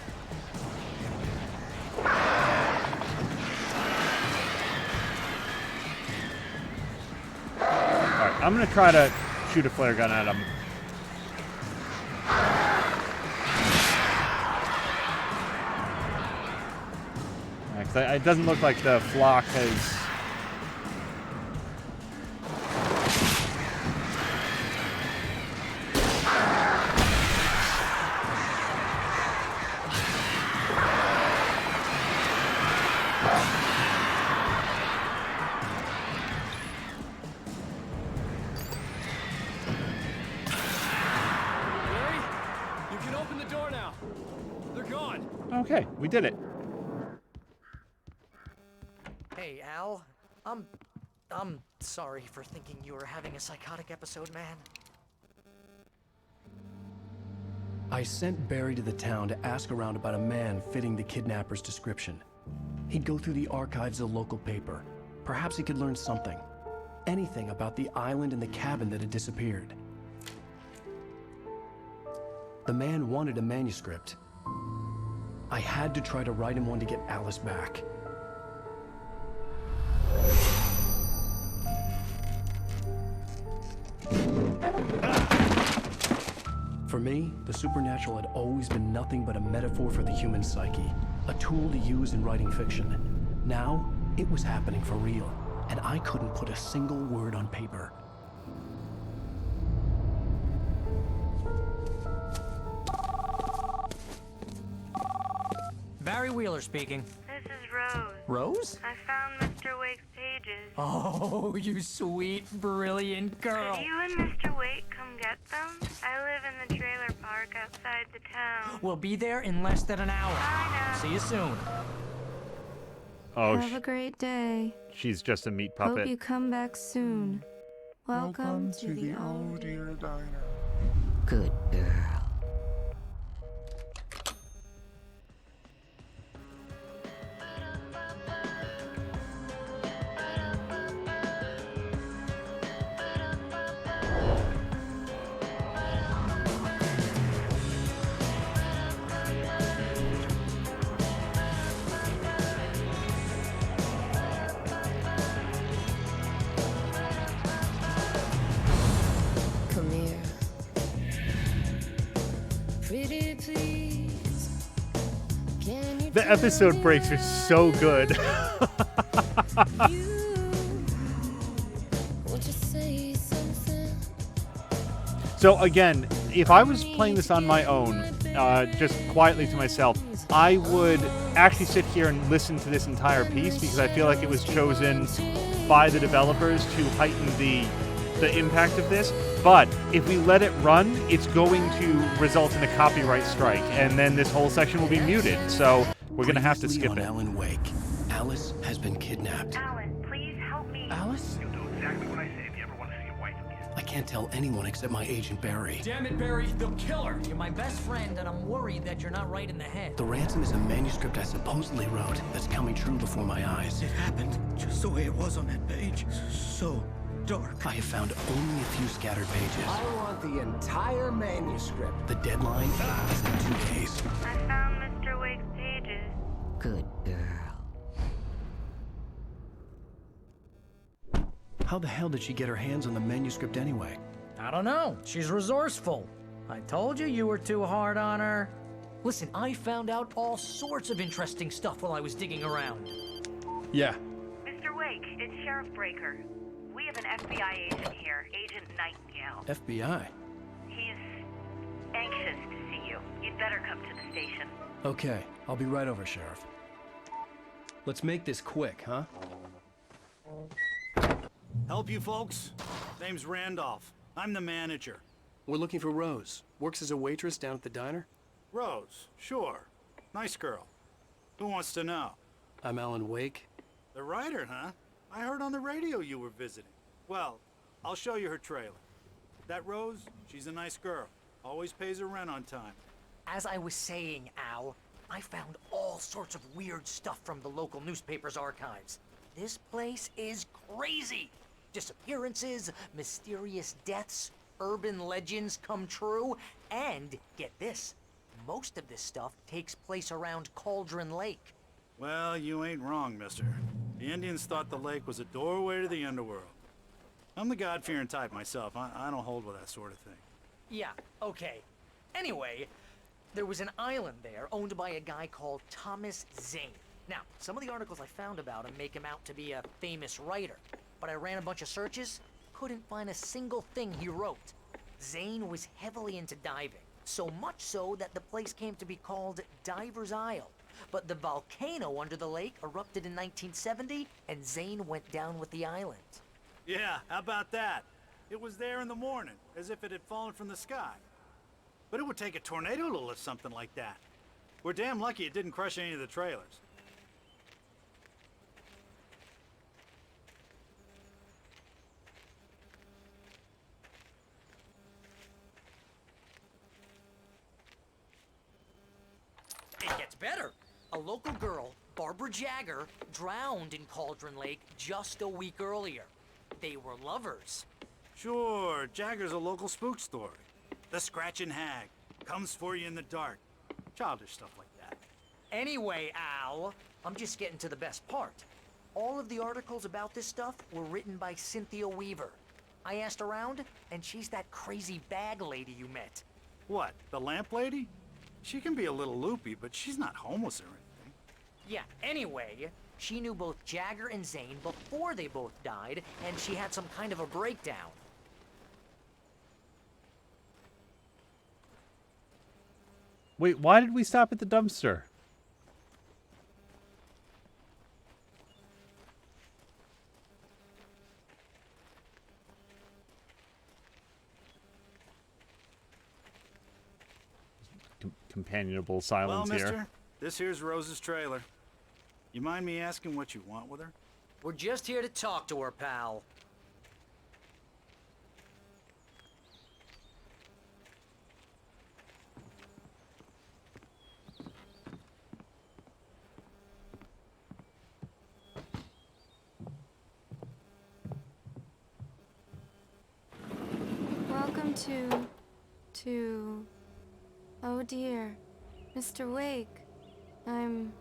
I'm going to try to shoot a flare gun at him. It doesn't look like the flock has... Okay, we did it. Hey, Al. I'm sorry for thinking you were having a psychotic episode, man. I sent Barry to the town to ask around about a man fitting the kidnapper's description. He'd go through the archives of the local paper. Perhaps he could learn something. Anything about the island and the cabin that had disappeared. The man wanted a manuscript. I had to try to write him one to get Alice back. For me, the supernatural had always been nothing but a metaphor for the human psyche, a tool to use in writing fiction. Now, it was happening for real, and I couldn't put a single word on paper. Barry Wheeler speaking. This is Rose. Rose? I found Mr. Wake's pages. Oh, you sweet, brilliant girl. Could you and Mr. Wake come get them? I live in the trailer park outside the town. We'll be there in less than an hour. I know. See you soon. Oh, Have a great day. she's just a meat puppet. Hope you come back soon. Welcome to the old dear diner. Good girl. Come here. Pretty please. Can you The episode breaks are so good. won't you say something? So again, if I was playing this on my own, just quietly to myself, I would actually sit here and listen to this entire piece because I feel like it was chosen by the developers to heighten the impact of this. But if we let it run, it's going to result in a copyright strike, and then this whole section will be muted. So we're going to have to Previously skip on it. Alan Wake, Alice has been kidnapped. Alan, please help me. Alice? You'll do exactly what I say if you ever want to see your wife again. I can't tell anyone except my agent Barry. Damn it, Barry, they'll kill her. You're my best friend, and I'm worried that you're not right in the head. The ransom is a manuscript I supposedly wrote that's coming true before my eyes. It happened just the way it was on that page. So dark. I have found only a few scattered pages. I want the entire manuscript. The deadline is in 2 days. I found Mr. Wake's pages. Good girl. How the hell did she get her hands on the manuscript anyway? I don't know. She's resourceful. I told you you were too hard on her. Listen, I found out all sorts of interesting stuff while I was digging around. Yeah. Mr. Wake, it's Sheriff Breaker. We have an FBI agent here, Agent Nightingale. FBI? He's anxious to see you. You'd better come to the station. Okay, I'll be right over, Sheriff. Let's make this quick, huh? Help you folks? Name's Randolph. I'm the manager. We're looking for Rose. Works as a waitress down at the diner. Rose, sure. Nice girl. Who wants to know? I'm Alan Wake. The writer, huh? I heard on the radio you were visiting. Well, I'll show you her trailer. That Rose, she's a nice girl. Always pays her rent on time. As I was saying, Al, I found all sorts of weird stuff from the local newspaper's archives. This place is crazy. Disappearances, mysterious deaths, urban legends come true, and get this, most of this stuff takes place around Cauldron Lake. Well, you ain't wrong, mister. The Indians thought the lake was a doorway to the underworld. I'm the God-fearing type myself. I don't hold with that sort of thing. Yeah, okay. Anyway, there was an island there owned by a guy called Thomas Zane. Now, some of the articles I found about him make him out to be a famous writer, but I ran a bunch of searches, couldn't find a single thing he wrote. Zane was heavily into diving, so much so that the place came to be called Diver's Isle. But the volcano under the lake erupted in 1970, and Zane went down with the island. Yeah, how about that? It was there in the morning, as if it had fallen from the sky. But it would take a tornado to lift something like that. We're damn lucky it didn't crush any of the trailers. It gets better. A local girl, Barbara Jagger, drowned in Cauldron Lake just a week earlier. They were lovers. Sure, Jagger's a local spook story. The Scratching Hag comes for you in the dark. Childish stuff like that. Anyway, Al, I'm just getting to the best part. All of the articles about this stuff were written by Cynthia Weaver. I asked around, and she's that crazy bag lady you met. What, the lamp lady? She can be a little loopy, but she's not homeless or anything. Yeah, anyway, she knew both Jagger and Zane before they both died, and she had some kind of a breakdown. Wait, why did we stop at the dumpster? Companionable silence well, mister, here. This here's Rose's trailer. You mind me asking what you want with her? We're just here to talk to her, pal. Welcome to... Oh dear, Mr. Wake. I'm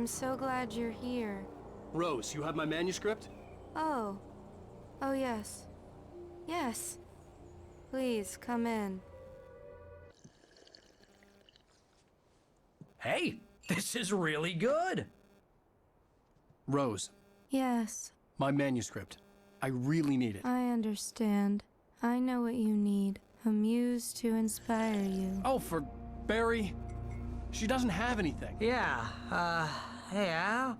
so glad you're here. Rose, you have my manuscript? Oh. Oh yes. Yes. Please, come in. Hey, this is really good. Rose, Yes, my manuscript. I really need it. I understand. I know what you need. A muse to inspire you. Oh, for Barry? She doesn't have anything. Yeah, hey, Al?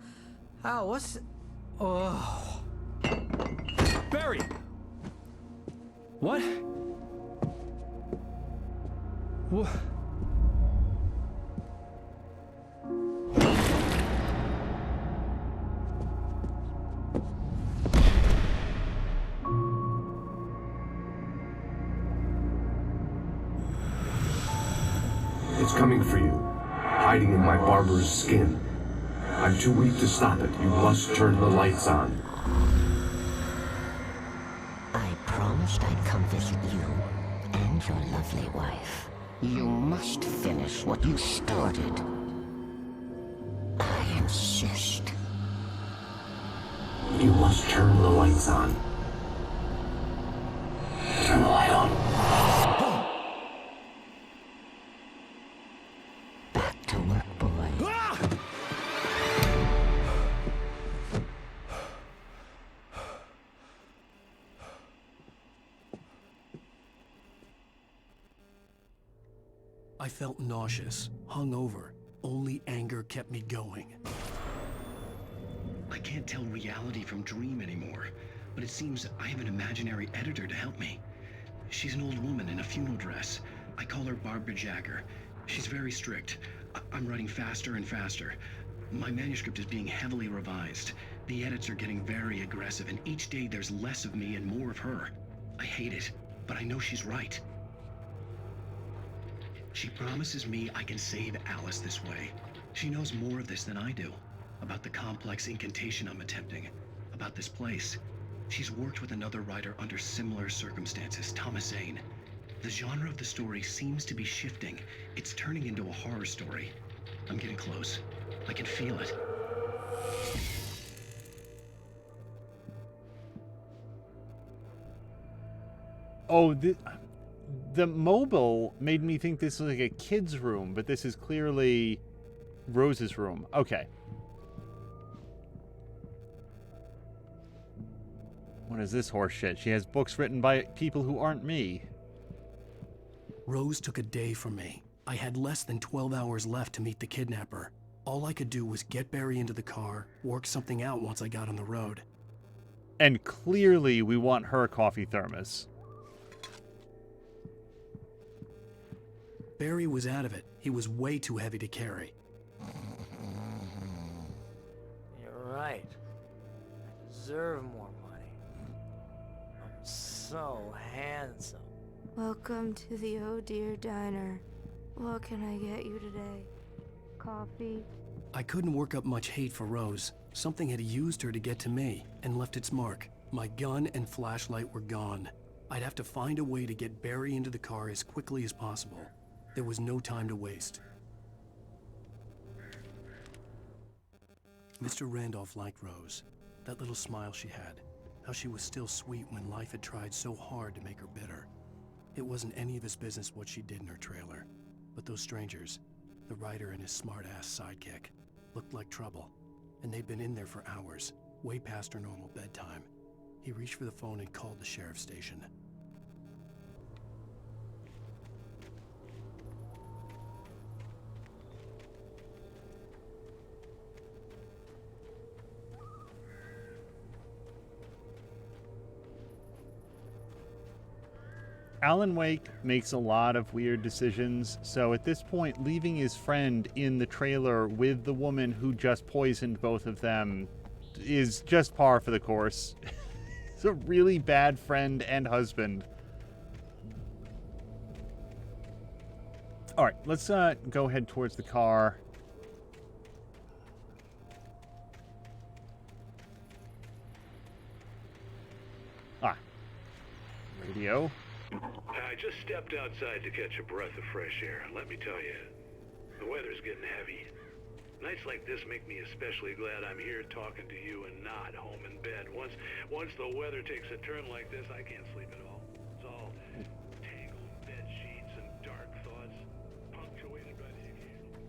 Al, what's... Oh... Barry! What? What? It's coming for you, hiding in my barber's skin. I'm too weak to stop it. You must turn the lights on. I promised I'd come visit you and your lovely wife. You must finish what you started. I insist. You must turn the lights on. Turn the light on. Back to work, boy. I felt nauseous, hungover. Only anger kept me going. I can't tell reality from dream anymore, but it seems I have an imaginary editor to help me. She's an old woman in a funeral dress. I call her Barbara Jagger. She's very strict. I'm writing faster and faster. My manuscript is being heavily revised. The edits are getting very aggressive, and each day there's less of me and more of her. I hate it, but I know she's right. She promises me I can save Alice this way. She knows more of this than I do. About the complex incantation I'm attempting. About this place. She's worked with another writer under similar circumstances, Thomas Zane. The genre of the story seems to be shifting. It's turning into a horror story. I'm getting close. I can feel it. Oh, the mobile made me think this was like a kid's room, but this is clearly Rose's room. Okay. What is this horse shit? She has books written by people who aren't me. Rose took a day from me. I had less than 12 hours left to meet the kidnapper. All I could do was get Barry into the car, work something out once I got on the road. And clearly we want her coffee thermos. Barry was out of it. He was way too heavy to carry. right. I deserve more money. I'm so handsome. Welcome to the Oh Dear Diner. What can I get you today? Coffee? I couldn't work up much hate for Rose. Something had used her to get to me and left its mark. My gun and flashlight were gone. I'd have to find a way to get Barry into the car as quickly as possible. There was no time to waste. Mr. Randolph liked Rose. That little smile she had. How she was still sweet when life had tried so hard to make her bitter. It wasn't any of his business what she did in her trailer. But those strangers, the writer and his smart-ass sidekick, looked like trouble. And they'd been in there for hours, way past her normal bedtime. He reached for the phone and called the sheriff's station. Alan Wake makes a lot of weird decisions, so at this point, leaving his friend in the trailer with the woman who just poisoned both of them is just par for the course. He's a really bad friend and husband. Alright, let's go head towards the car. Radio. I just stepped outside to catch a breath of fresh air, and let me tell you, the weather's getting heavy. Nights like this make me especially glad I'm here talking to you and not home in bed. Once the weather takes a turn like this, I can't sleep at all. It's all tangled bed sheets and dark thoughts, punctuated by the occasional...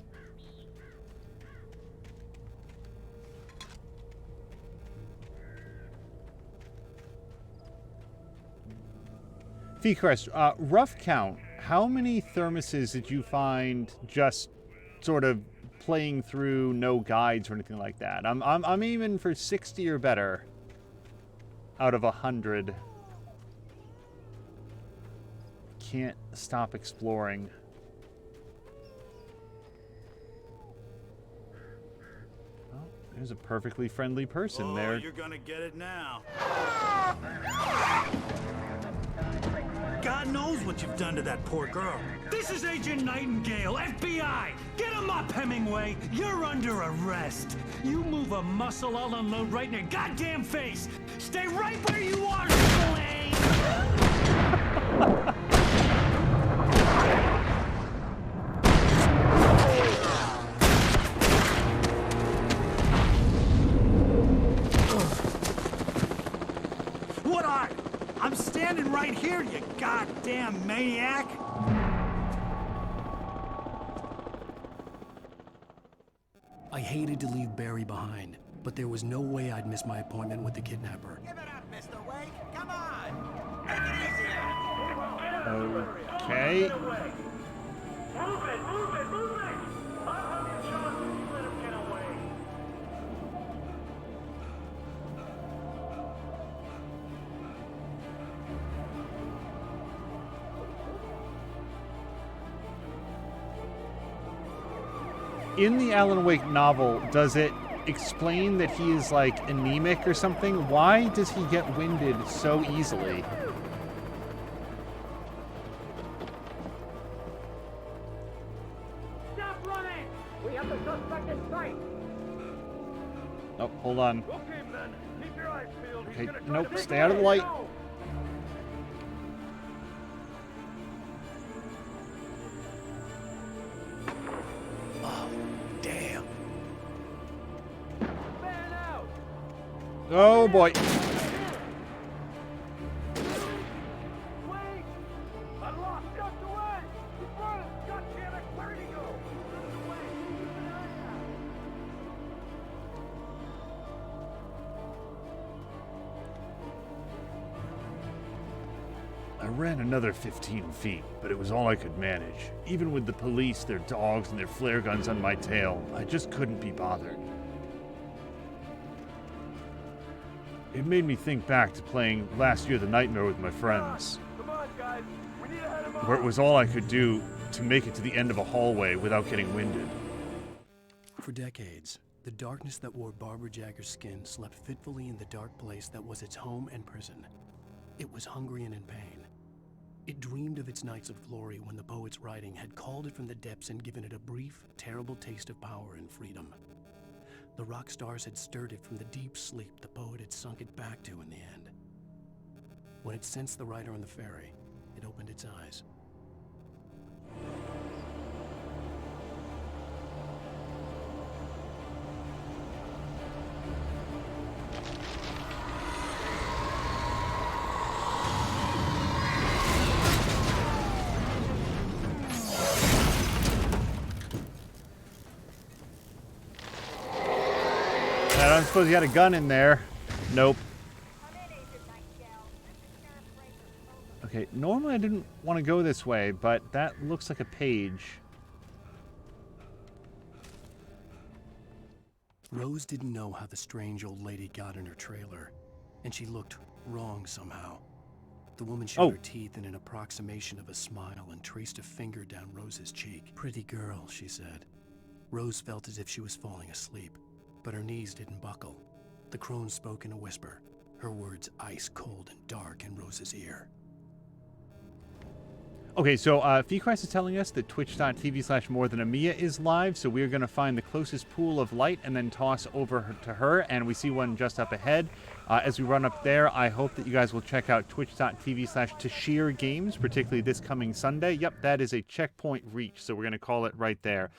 Feecrest, rough count, how many thermoses did you find just sort of playing through no guides or anything like that? I'm aiming for 60 or better out of 100. Can't stop exploring. Oh, there's a perfectly friendly person there. You're gonna get it now. God knows what you've done to that poor girl. This is Agent Nightingale, FBI! Get him up, Hemingway! You're under arrest! You move a muscle, I'll unload right in your goddamn face! Stay right where you are, Slane! What are you? I'm standing right here, you goddamn maniac! I hated to leave Barry behind, but there was no way I'd miss my appointment with the kidnapper. Give it up, Mr. Wake. Come on. Take it easier. Okay. Move it, move it, move it! I'll have you shot when you let him get away. In the Alan Wake novel, does it explain that he is like anemic or something? Why does he get winded so easily? Stop running! We have the suspect in sight. Oh, hold on. Okay, men. Keep your eyes peeled. He's Okay, gonna try nope, to stay out of the light. Oh, damn. Man out! Oh boy. Wait! I lost just away! He's running! God damn it! Where did he go? This way! Keep an eye out! I ran another 15 feet, but it was all I could manage. Even with the police, their dogs, and their flare guns on my tail, I just couldn't be bothered. It made me think back to playing last year The Nightmare with my friends, Come on, guys! We need to head him off! where it was all I could do to make it to the end of a hallway without getting winded. For decades, The darkness that wore Barbara Jagger's skin slept fitfully in the dark place that was its home and prison. It was hungry and in pain. It dreamed of its nights of glory when the poet's writing had called it from the depths and given it a brief, terrible taste of power and freedom. The rock stars had stirred it from the deep sleep the poet had sunk it back to in the end. When it sensed the writer on the ferry, it opened its eyes. I don't suppose you had a gun in there. Nope. Okay, normally I didn't want to go this way, but that looks like a page. Rose didn't know how the strange old lady got in her trailer, and she looked wrong somehow. The woman showed her teeth in an approximation of a smile and traced a finger down Rose's cheek. "Pretty girl," she said. Rose felt as if she was falling asleep, but her knees didn't buckle. The crone spoke in a whisper, her words ice cold and dark in Rose's ear. Okay, so Feechrist is telling us that twitch.tv/morethanamia is live, so we're going to find the closest pool of light and then toss over to her, and we see one just up ahead. As we run up there, I hope that you guys will check out twitch.tv/Tashir Games, particularly this coming Sunday. Yep, that is a checkpoint reach, so we're going to call it right there.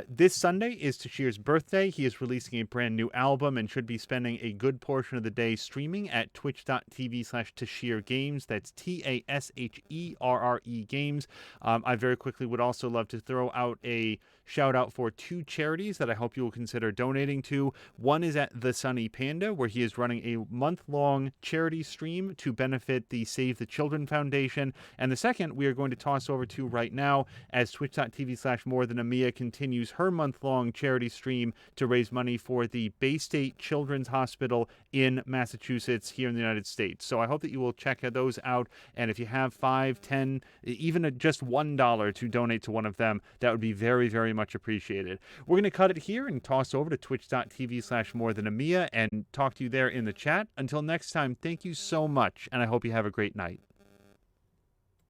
This Sunday is Tashir's birthday. He is releasing a brand new album and should be spending a good portion of the day streaming at twitch.tv/Tashir Games. That's TASHERRE Games. I very quickly would also love to throw out a shout out for two charities that I hope you will consider donating to. One is at The Sunny Panda, where he is running a month-long charity stream to benefit the Save the Children Foundation. And the second we are going to toss over to right now as twitch.tv/morethanamia continues her month-long charity stream to raise money for the Bay State Children's Hospital in Massachusetts here in the United States. So I hope that you will check those out. And if you have $5, $10, even just $1 to donate to one of them, that would be very, very much appreciated. We're going to cut it here and toss over to twitch.tv/morethanamia and talk to you there in the chat. Until next time, thank you so much, and I hope you have a great night.